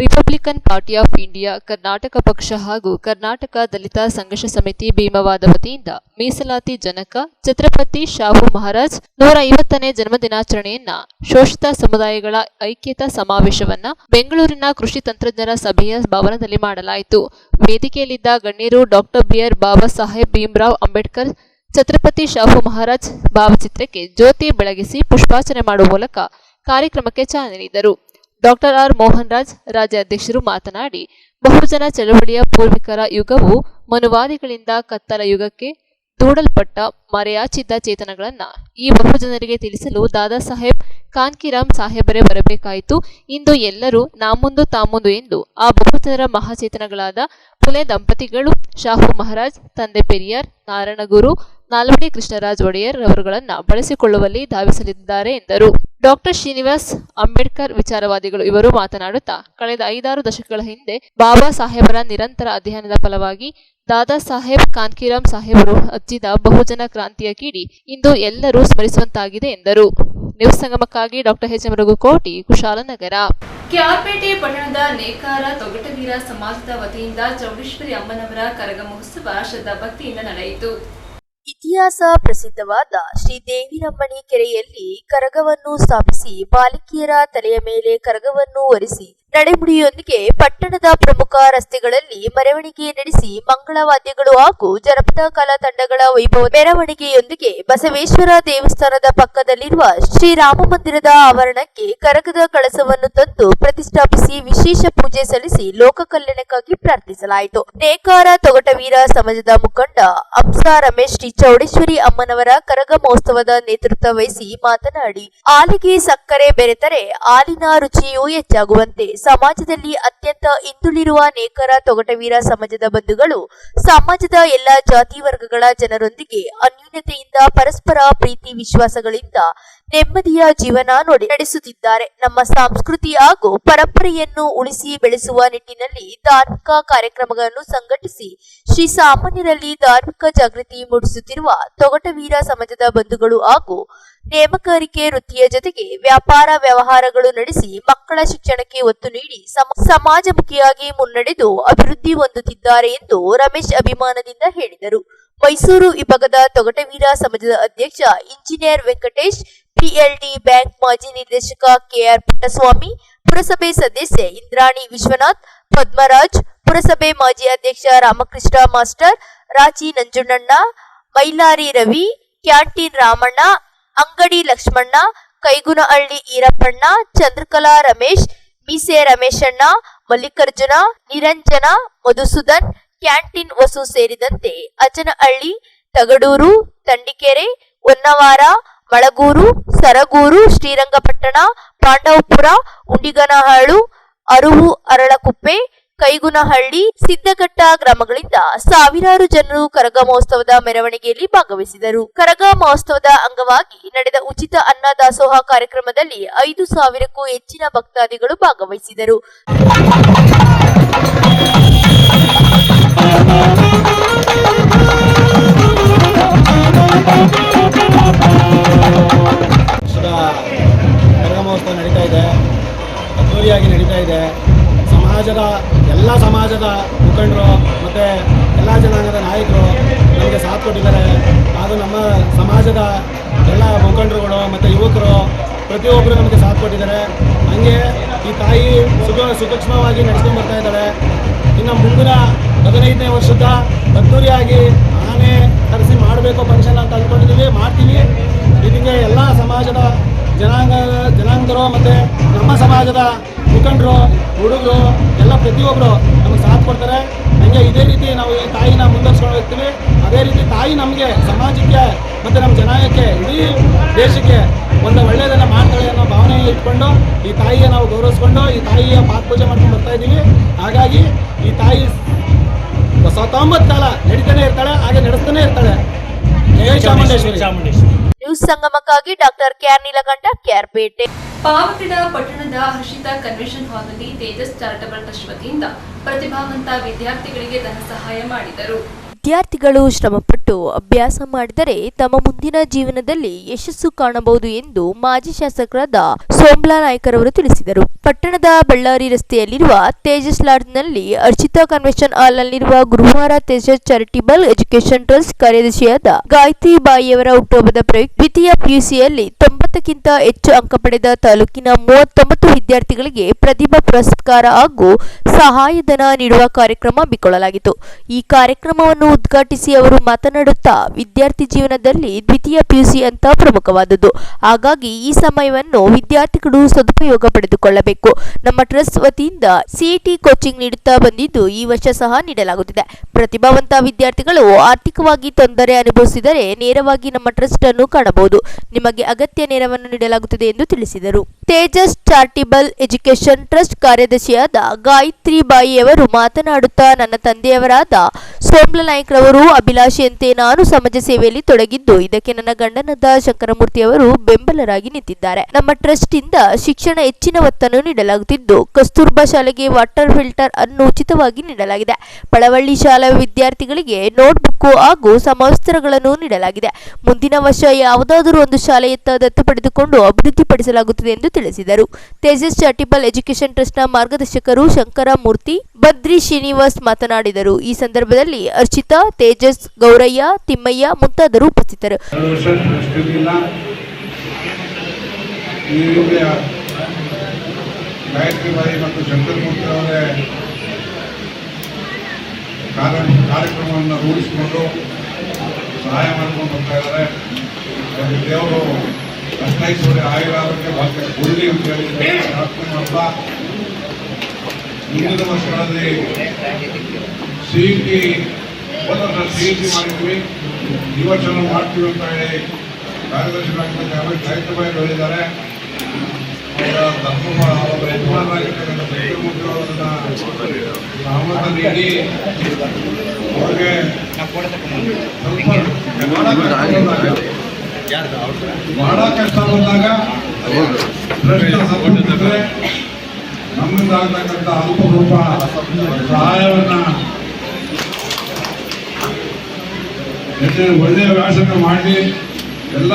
Republican party of India Karnataka ಪಕ್ಷ ಹಾಗೂ ಕರ್ನಾಟಕ ದಲಿತ ಸಂಘರ್ಷ ಸಮಿತಿ ಭೀಮವಾದ ವತಿಯಿಂದ ಮೀಸಲಾತಿ ಜನಕ ಛತ್ರಪತಿ ಶಾಹು ಮಹಾರಾಜ್ 150ನೇ ಜನ್ಮದಿನಾಚರಣೆಯನ್ನ ಶೋಷಿತ ಸಮುದಾಯಗಳ ಐಕ್ಯತಾ ಸಮಾವೇಶವನ್ನ ಬೆಂಗಳೂರಿನ ಕೃಷಿ ತಂತ್ರಜ್ಞರ ಸಭೆಯ ಭವನದಲ್ಲಿ ಮಾಡಲಾಯಿತು. ವೇದಿಕೆಯಲ್ಲಿದ್ದ ಗಣ್ಯರು ಡಾಕ್ಟರ್ ಬಿಆರ್ ಬಾಬಾ ಸಾಹೇಬ್ ಭೀಮರಾವ್ ಅಂಬೇಡ್ಕರ್ ಛತ್ರಪತಿ ಶಾಹು ಮಹಾರಾಜ್ ಭಾವಚಿತ್ರಕ್ಕೆ ಜ್ಯೋತಿ ಬೆಳಗಿಸಿ ಪುಷ್ಪಾರ್ಚನೆ ಮಾಡುವ ಮೂಲಕ ಕಾರ್ಯಕ್ರಮಕ್ಕೆ ಚಾಲನೆ ನೀಡಿದರು. ಡಾಕ್ಟರ್ ಆರ್ ಮೋಹನ್ ರಾಜ್ ರಾಜ್ಯಾಧ್ಯಕ್ಷರು ಮಾತನಾಡಿ, ಬಹುಜನ ಚಳವಳಿಯ ಪೂರ್ವಿಕರ ಯುಗವು ಮನುವಾದಿಗಳಿಂದ ಕತ್ತಲ ಯುಗಕ್ಕೆ ದೂಡಲ್ಪಟ್ಟ ಮರೆಯಾಚಿದ್ದ ಚೇತನಗಳನ್ನು ಈ ಬಹುಜನರಿಗೆ ತಿಳಿಸಲು ದಾದಾ ಸಾಹೇಬ್ ಕಾನ್ಕಿರಾಮ್ ಸಾಹೇಬರೇ ಬರಬೇಕಾಯಿತು. ಇಂದು ಎಲ್ಲರೂ ನಾಮುಂದು ತಾಮುಂದು ಎಂದು ಆ ಬಹುಜನರ ಮಹಾಚೇತನಗಳಾದ ಪುಲೆ ದಂಪತಿಗಳು, ಶಾಹು ಮಹಾರಾಜ್, ತಂದೆ ಪೆರಿಯಾರ್, ನಾರಾಯಣಗುರು, ನಾಲ್ವಡಿ ಕೃಷ್ಣರಾಜ್ ಒಡೆಯರ್ ರವರುಗಳನ್ನು ಬಳಸಿಕೊಳ್ಳುವಲ್ಲಿ ಧಾವಿಸಲಿದ್ದಾರೆ ಎಂದರು. ಡಾಕ್ಟರ್ ಶ್ರೀನಿವಾಸ್ ಅಂಬೇಡ್ಕರ್ ವಿಚಾರವಾದಿಗಳು ಇವರು ಮಾತನಾಡುತ್ತಾ, ಕಳೆದ 5-6 ದಶಕಗಳ ಹಿಂದೆ ಬಾಬಾ ಸಾಹೇಬರ ನಿರಂತರ ಅಧ್ಯಯನದ ಫಲವಾಗಿ ದಾದಾ ಸಾಹೇಬ್ ಕಾನ್ಕಿರಾಮ್ ಸಾಹೇಬರು ಹಚ್ಚಿದ ಬಹುಜನ ಕ್ರಾಂತಿಯ ಕಿಡಿ ಇಂದು ಎಲ್ಲರೂ ಸ್ಮರಿಸುವಂತಾಗಿದೆ ಎಂದರು. ನ್ಯೂಸ್ ಸಂಗಮಕ್ಕಾಗಿ doctor H M Raghukoti, Kushalnagar. KR Pete ಪಟ್ಟಣದ ನೇಕಾರ ತೊಗಟವೀರ ಸಮಾಜದ ವತಿಯಿಂದ ಚೌಡೇಶ್ವರಿ ಅಮ್ಮನವರ ಕರಗ ಮಹೋತ್ಸವ ಶ್ರದ್ಧಾ ಭಕ್ತಿಯಿಂದ ನಡೆಯಿತು. ಇತಿಹಾಸ ಪ್ರಸಿದ್ಧವಾದ ಶ್ರೀ ದೇವಿರಮ್ಮಣಿ ಕೆರೆಯಲ್ಲಿ ಕರಗವನ್ನು ಸ್ಥಾಪಿಸಿ ಬಾಲಕಿಯರ ತಲೆಯ ಮೇಲೆ ಕರಗವನ್ನು ಹೊರಿಸಿ ನಡೆಮುಡಿಯೊಂದಿಗೆ ಪಟ್ಟಣದ ಪ್ರಮುಖ ರಸ್ತೆಗಳಲ್ಲಿ ಮೆರವಣಿಗೆ ನಡೆಸಿ ಮಂಗಳವಾದ್ಯಗಳು ಹಾಗೂ ಜನಪದ ಕಲಾ ತಂಡಗಳ ವೈಭವ ಮೆರವಣಿಗೆಯೊಂದಿಗೆ ಬಸವೇಶ್ವರ ದೇವಸ್ಥಾನದ ಪಕ್ಕದಲ್ಲಿರುವ ಶ್ರೀರಾಮ ಮಂದಿರದ ಆವರಣಕ್ಕೆ ಕರಗದ ಕಳಸವನ್ನು ತಂದು ಪ್ರತಿಷ್ಠಾಪಿಸಿ ವಿಶೇಷ ಪೂಜೆ ಸಲ್ಲಿಸಿ ಲೋಕ ಕಲ್ಯಾಣಕ್ಕಾಗಿ ಪ್ರಾರ್ಥಿಸಲಾಯಿತು. ನೇಕಾರ ತೊಗಟವೀರ ಸಮಾಜದ ಮುಖಂಡ ಅಂಸ ರಮೇಶ್ ಶ್ರೀ ಚೌಡೇಶ್ವರಿ ಅಮ್ಮನವರ ಕರಗ ಮಹೋತ್ಸವದ ನೇತೃತ್ವ ವಹಿಸಿ ಮಾತನಾಡಿ, ಹಾಲಿಗೆ ಸಕ್ಕರೆ ಬೆರೆತರೆ ಹಾಲಿನ ರುಚಿಯೂ ಹೆಚ್ಚಾಗುವಂತೆ ಸಮಾಜದಲ್ಲಿ ಅತ್ಯಂತ ಹಿಂದುಳಿರುವ ನೇಕಾರ ತೊಗಟವೀರ ಸಮಾಜದ ಬಂಧುಗಳು ಸಮಾಜದ ಎಲ್ಲಾ ಜಾತಿ ವರ್ಗಗಳ ಜನರೊಂದಿಗೆ ಅನ್ಯೂನ್ಯತೆಯಿಂದ ಪರಸ್ಪರ ಪ್ರೀತಿ ವಿಶ್ವಾಸಗಳಿಂದ ನೆಮ್ಮದಿಯ ಜೀವನ ನಡೆಸುತ್ತಿದ್ದಾರೆ. ನಮ್ಮ ಸಂಸ್ಕೃತಿ ಹಾಗೂ ಪರಂಪರೆಯನ್ನು ಉಳಿಸಿ ಬೆಳೆಸುವ ನಿಟ್ಟಿನಲ್ಲಿ ಧಾರ್ಮಿಕ ಕಾರ್ಯಕ್ರಮಗಳನ್ನು ಸಂಘಟಿಸಿ ಶ್ರೀ ಸಾಮಾನ್ಯರಲ್ಲಿ ಧಾರ್ಮಿಕ ಜಾಗೃತಿ ಮೂಡಿಸುತ್ತಿರುವ ತೊಗಟವೀರ ಸಮಾಜದ ಬಂಧುಗಳು ಹಾಗೂ ನೇಮಕಾರಿಕೆ ವೃತ್ತಿಯ ಜೊತೆಗೆ ವ್ಯಾಪಾರ ವ್ಯವಹಾರಗಳು ನಡೆಸಿ ಮಕ್ಕಳ ಶಿಕ್ಷಣಕ್ಕೆ ಒತ್ತು ನೀಡಿ ಸಮಾಜಮುಖಿಯಾಗಿ ಮುನ್ನಡೆದು ಅಭಿವೃದ್ಧಿ ಹೊಂದುತ್ತಿದ್ದಾರೆ ಎಂದು ರಮೇಶ್ ಅಭಿಮಾನದಿಂದ ಹೇಳಿದರು. ಮೈಸೂರು ವಿಭಾಗದ ತೊಗಟವೀರ ಸಮಾಜದ ಅಧ್ಯಕ್ಷ ಇಂಜಿನಿಯರ್ ವೆಂಕಟೇಶ್, ಪಿಎಲ್ಡಿ ಬ್ಯಾಂಕ್ ಮಾಜಿ ನಿರ್ದೇಶಕ ಕೆಆರ್ ಪುಟ್ಟಸ್ವಾಮಿ, ಪುರಸಭೆ ಸದಸ್ಯೆ ಇಂದ್ರಾಣಿ ವಿಶ್ವನಾಥ್, ಪದ್ಮರಾಜ್, ಪುರಸಭೆ ಮಾಜಿ ಅಧ್ಯಕ್ಷ ರಾಮಕೃಷ್ಣ ಮಾಸ್ಟರ್, ರಾಚಿ ನಂಜುಂಡಣ್ಣ, ಮೈಲಾರಿ ರವಿ, ಕ್ಯಾಂಟೀನ್ ರಾಮಣ್ಣ, ಅಂಗಡಿ ಲಕ್ಷ್ಮಣ್ಣ, ಕೈಗುನಹಳ್ಳಿ ಈರಪ್ಪಣ್ಣ, ಚಂದ್ರಕಲಾ ರಮೇಶ್, ಮೀಸೆ ರಮೇಶಣ್ಣ, ಮಲ್ಲಿಕಾರ್ಜುನ, ನಿರಂಜನ, ಮಧುಸೂದನ್, ಕ್ಯಾಂಟೀನ್ ವಸು ಸೇರಿದಂತೆ ಅಚನಹಳ್ಳಿ, ತಗಡೂರು, ತಂಡಿಕೆರೆ, ಹೊನ್ನವಾರ, ಮಳಗೂರು, ಸರಗೂರು, ಶ್ರೀರಂಗಪಟ್ಟಣ, ಪಾಂಡವಪುರ, ಉಂಡಿಗನಹಾಳು, ಅರುವು, ಅರಳಕುಪ್ಪೆ, ಕೈಗುನಹಳ್ಳಿ, ಸಿದ್ದಘಟ್ಟ ಗ್ರಾಮಗಳಿಂದ ಸಾವಿರಾರು ಜನರು ಕರಗ ಮಹೋತ್ಸವದ ಮೆರವಣಿಗೆಯಲ್ಲಿ ಭಾಗವಹಿಸಿದರು. ಕರಗ ಮಹೋತ್ಸವದ ಅಂಗವಾಗಿ ನಡೆದ ಉಚಿತ ಅನ್ನ ದಾಸೋಹ ಕಾರ್ಯಕ್ರಮದಲ್ಲಿ 5,000ಕ್ಕೂ ಹೆಚ್ಚಿನ ಭಕ್ತಾದಿಗಳು ಭಾಗವಹಿಸಿದರು. ಕರಗ ಮಹೋತ್ಸವ ನಡೀತಾ ಇದೆ, ಅದ್ದೂರಿಯಾಗಿ ನಡೀತಾ ಇದೆ. ಎಲ್ಲ ಸಮಾಜದ ಮುಖಂಡರು ಮತ್ತು ಎಲ್ಲ ಜನಾಂಗದ ನಾಯಕರು ನಮಗೆ ಸಾಥ್ ಕೊಟ್ಟಿದ್ದಾರೆ. ಹಾಗೂ ನಮ್ಮ ಸಮಾಜದ ಎಲ್ಲ ಮುಖಂಡರುಗಳು ಮತ್ತು ಯುವಕರು ಪ್ರತಿಯೊಬ್ಬರು ನಮಗೆ ಸಾಥ್ ಕೊಟ್ಟಿದ್ದಾರೆ. ಹಾಗೆ ಈ ತಾಯಿ ಸುಸೂಕ್ಷ್ಮವಾಗಿ ನಡೆಸ್ಕೊಂಡು ಬರ್ತಾ ಇದ್ದಾಳೆ. ಇನ್ನು ಮುಂದಿನ 15ನೇ ವರ್ಷದ ಅದ್ದೂರಿಯಾಗಿ ಆನೆ ಕರೆಸಿ ಮಾಡಬೇಕು ಫಂಕ್ಷನ್ ಅಂತ ಅಂದ್ಕೊಂಡಿದ್ದೀವಿ, ಮಾಡ್ತೀವಿ. ಇದಕ್ಕೆ ಎಲ್ಲ ಸಮಾಜದ ಜನಾಂಗದವರು ಮತ್ತು ನಮ್ಮ ಸಮಾಜದ ಮುಖಂಡರು, ಹುಡುಗರು ಎಲ್ಲ ಪ್ರತಿಯೊಬ್ಬರು ನಮಗೆ ಸಾಥ್ ಕೊಡ್ತಾರೆ. ಹಾಗೆ ಇದೇ ರೀತಿ ನಾವು ಈ ತಾಯಿನ ಮುಂದುವರ್ಸ್ಕೊಂಡು ಹೋಗ್ತೀವಿ. ಅದೇ ರೀತಿ ತಾಯಿ ನಮಗೆ ಸಮಾಜಕ್ಕೆ ಮತ್ತು ನಮ್ಮ ಜನಾಂಗಕ್ಕೆ ಇಡೀ ದೇಶಕ್ಕೆ ಒಂದು ಒಳ್ಳೆಯದನ್ನು ಮಾಡ್ತಾಳೆ ಅನ್ನೋ ಭಾವನೆ ಇಟ್ಕೊಂಡು ಈ ತಾಯಿಯ ನಾವು ಗೌರವಿಸ್ಕೊಂಡು ಈ ತಾಯಿಯ ಪಾದಪೂಜೆ ಮಾಡ್ಕೊಂಡು ಬರ್ತಾ ಇದ್ದೀವಿ. ಹಾಗಾಗಿ ಈ ತಾಯಿ 19 ಕಾಲ ನಡೀತಾನೆ ಇರ್ತಾಳೆ, ಹಾಗೆ ನಡೆಸ್ತಾನೆ ಇರ್ತಾಳೆ. ಜಯ ಚಾಮುಂಡೇಶ್ವರಿ. ನ್ಯೂಸ್ ಸಂಗಮಕ್ಕಾಗಿ ಡಾಕ್ಟರ್ ಕೆಆರ್ ನೀಲಕಂಠ, ಕೆಆರ್ಪೇಟೆ. ಪಾವಗಡ ಪಟ್ಟಣದ ಹರ್ಷಿತಾ ಕನ್ವೆನ್ಷನ್ ಹಾಲ್ನಲ್ಲಿ ತೇಜಸ್ ಚಾರಿಟಬಲ್ ಟ್ರಸ್ಟ್ ವತಿಯಿಂದ ಪ್ರತಿಭಾವಂತ ವಿದ್ಯಾರ್ಥಿಗಳಿಗೆ ಧನ ಸಹಾಯ ಮಾಡಿದರು. ವಿದ್ಯಾರ್ಥಿಗಳು ಶ್ರಮಪಟ್ಟು ಅಭ್ಯಾಸ ಮಾಡಿದರೆ ತಮ್ಮ ಮುಂದಿನ ಜೀವನದಲ್ಲಿ ಯಶಸ್ಸು ಕಾಣಬಹುದು ಎಂದು ಮಾಜಿ ಶಾಸಕರಾದ ಸೋಮ್ಲಾ ನಾಯ್ಕರವರು ತಿಳಿಸಿದರು. ಪಟ್ಟಣದ ಬಳ್ಳಾರಿ ರಸ್ತೆಯಲ್ಲಿರುವ ತೇಜಸ್ ಲಾಡ್ಜ್ನಲ್ಲಿ ಹರ್ಷಿತಾ ಕನ್ವೆನ್ಷನ್ ಹಾಲ್ನಲ್ಲಿರುವ ಗುರುವಾರ ತೇಜಸ್ ಚಾರಿಟಬಲ್ ಎಜುಕೇಶನ್ ಟ್ರಸ್ಟ್ ಕಾರ್ಯದರ್ಶಿಯಾದ ಗಾಯತ್ರಿ ಬಾಯಿಯವರ ಹುಟ್ಟುಹಬ್ಬದ ಪ್ರಯುಕ್ತ ದ್ವಿತೀಯ ಪಿಯುಸಿಯಲ್ಲಿ 90ಕ್ಕಿಂತ ಹೆಚ್ಚು ಅಂಕ ಪಡೆದ ತಾಲೂಕಿನ 39 ವಿದ್ಯಾರ್ಥಿಗಳಿಗೆ ಪ್ರತಿಭಾ ಪುರಸ್ಕಾರ ಹಾಗೂ ಸಹಾಯಧನ ನೀಡುವ ಕಾರ್ಯಕ್ರಮ ಹಮ್ಮಿಕೊಳ್ಳಲಾಗಿತ್ತು. ಈ ಕಾರ್ಯಕ್ರಮವನ್ನು ಉದ್ಘಾಟಿಸಿ ಅವರು ಮಾತನಾಡುತ್ತಾ, ವಿದ್ಯಾರ್ಥಿ ಜೀವನದಲ್ಲಿ ದ್ವಿತೀಯ ಪಿಯುಸಿ ಅಂತ ಪ್ರಮುಖವಾದದ್ದು. ಹಾಗಾಗಿ ಈ ಸಮಯವನ್ನು ವಿದ್ಯಾರ್ಥಿಗಳು ಸದುಪಯೋಗ ಪಡೆದುಕೊಳ್ಳಬೇಕು. ನಮ್ಮ ಟ್ರಸ್ಟ್ ವತಿಯಿಂದ ಸಿಇಟಿ ಕೋಚಿಂಗ್ ನೀಡುತ್ತಾ ಬಂದಿದ್ದು ಈ ವರ್ಷ ಸಹ ನೀಡಲಾಗುತ್ತಿದೆ. ಪ್ರತಿಭಾವಂತ ವಿದ್ಯಾರ್ಥಿಗಳು ಆರ್ಥಿಕವಾಗಿ ತೊಂದರೆ ಅನುಭವಿಸಿದರೆ ನೇರವಾಗಿ ನಮ್ಮ ಟ್ರಸ್ಟ್ ಅನ್ನು ಕಾಣಬಹುದು. ನಿಮಗೆ ಅಗತ್ಯ ನೆರವನ್ನು ನೀಡಲಾಗುತ್ತದೆ ಎಂದು ತಿಳಿಸಿದರು. ತೇಜಸ್ ಚಾರಿಟಬಲ್ ಎಜುಕೇಶನ್ ಟ್ರಸ್ಟ್ ಕಾರ್ಯದರ್ಶಿಯಾದ ಗಾಯತ್ರಿ ಬಾಯಿಯವರು ಮಾತನಾಡುತ್ತಾ, ನನ್ನ ತಂದೆಯವರಾದ ಸೋಮ್ಲಾ ನಾಯ್ಕರವರು ಅಭಿಲಾಷೆಯಂತೆ ನಾನು ಸಮಾಜ ಸೇವೆಯಲ್ಲಿ ತೊಡಗಿದ್ದು, ಇದಕ್ಕೆ ನನ್ನ ಗಂಡನಾದ ಶಂಕರಮೂರ್ತಿಯವರು ಬೆಂಬಲರಾಗಿ ನಿಂತಿದ್ದಾರೆ. ನಮ್ಮ ಟ್ರಸ್ಟ್ ಇಂದ ಶಿಕ್ಷಣ ಹೆಚ್ಚಿನ ಒತ್ತನ್ನು ನೀಡಲಾಗುತ್ತಿದ್ದು, ಕಸ್ತೂರ್ಬಾ ಶಾಲೆಗೆ ವಾಟರ್ ಫಿಲ್ಟರ್ ಅನ್ನು ಉಚಿತವಾಗಿ ನೀಡಲಾಗಿದೆ. ಪಳವಳ್ಳಿ ಶಾಲಾ ವಿದ್ಯಾರ್ಥಿಗಳಿಗೆ ನೋಟ್ಬುಕ್ ಹಾಗೂ ಸಮವಸ್ತ್ರಗಳನ್ನು ನೀಡಲಾಗಿದೆ. ಮುಂದಿನ ವರ್ಷ ಯಾವುದಾದರೂ ಒಂದು ಶಾಲೆಯತ್ತ ದತ್ತು ಪಡೆದುಕೊಂಡು ಅಭಿವೃದ್ಧಿಪಡಿಸಲಾಗುತ್ತದೆ ಎಂದು ತಿಳಿಸಿದರು. ತೇಜಸ್ ಚಾರಿಟಬಲ್ ಎಜುಕೇಶನ್ ಟ್ರಸ್ಟ್ನ ಮಾರ್ಗದರ್ಶಕರು ಶಂಕರಮೂರ್ತಿ, ಬದ್ರಿ ಶ್ರೀನಿವಾಸ್ ಮಾತನಾಡಿದರು. ಈ ಸಂದರ್ಭದಲ್ಲಿ ಅರ್ಚಿತಾ, ತೇಜಸ್, ಗೌರಯ್ಯ, ತಿಮ್ಮಯ್ಯ ಮುಂತಾದರು ಉಪಸ್ಥಿತರು. ಗಾಯತ್ರಿಬಾಯಿ ಮತ್ತು ಶಂಕರಮೂರ್ತಿ ಅವರೇ ಕಾರ್ಯಕ್ರಮವನ್ನು ರೂಢಿಸಿಕೊಂಡು ಸಹಾಯ ಮಾಡ್ಕೊಂಡು ಬರ್ತಾ ಇದ್ದಾರೆ. ದೇವರು ಅಷ್ಟೈಶ್ವರ್ಯ ಆಯುರಾರೋಗ್ಯ ಭಾಗ್ಯ ಕೊಡಲಿ ಅಂತ ಹೇಳಿ ಪ್ರಾರ್ಥನೆ ಮಾಡ್ತಾ, ಮುಂದಿನ ವರ್ಷಗಳಲ್ಲಿ ಸಿಇಟಿ ಮಾಡಿದ್ವಿ, ಈ ವರ್ಷ ಮಾಡ್ತೀವಿ ಅಂತ ಹೇಳಿ ಕಾರ್ಯದರ್ಶಿಗಳಾಗಿರ್ತಕ್ಕಂಥ ಗಾಯತ್ರಿಬಾಯಿ ಹೇಳಿದ್ದಾರೆ. ಅವರ ಯಜಮಾನರಾಗಿರ್ತಕ್ಕಂಥ ಶಂಕರಮೂರ್ತಿ ಅವರನ್ನ ಸಹಮತ ನೀಡಿ ಅವ್ರಿಗೆ ಬಹಳ ಕಷ್ಟ ಬಂದಾಗ ನಮ್ಮಿಂದ ಆಗ್ತಕ್ಕಂಥ ಅಲ್ಪರೂಪ ಸಹಾಯವನ್ನ ಒಳ್ಳೆಯ ವ್ಯಾಸಂಗ ಮಾಡಿ ಎಲ್ಲ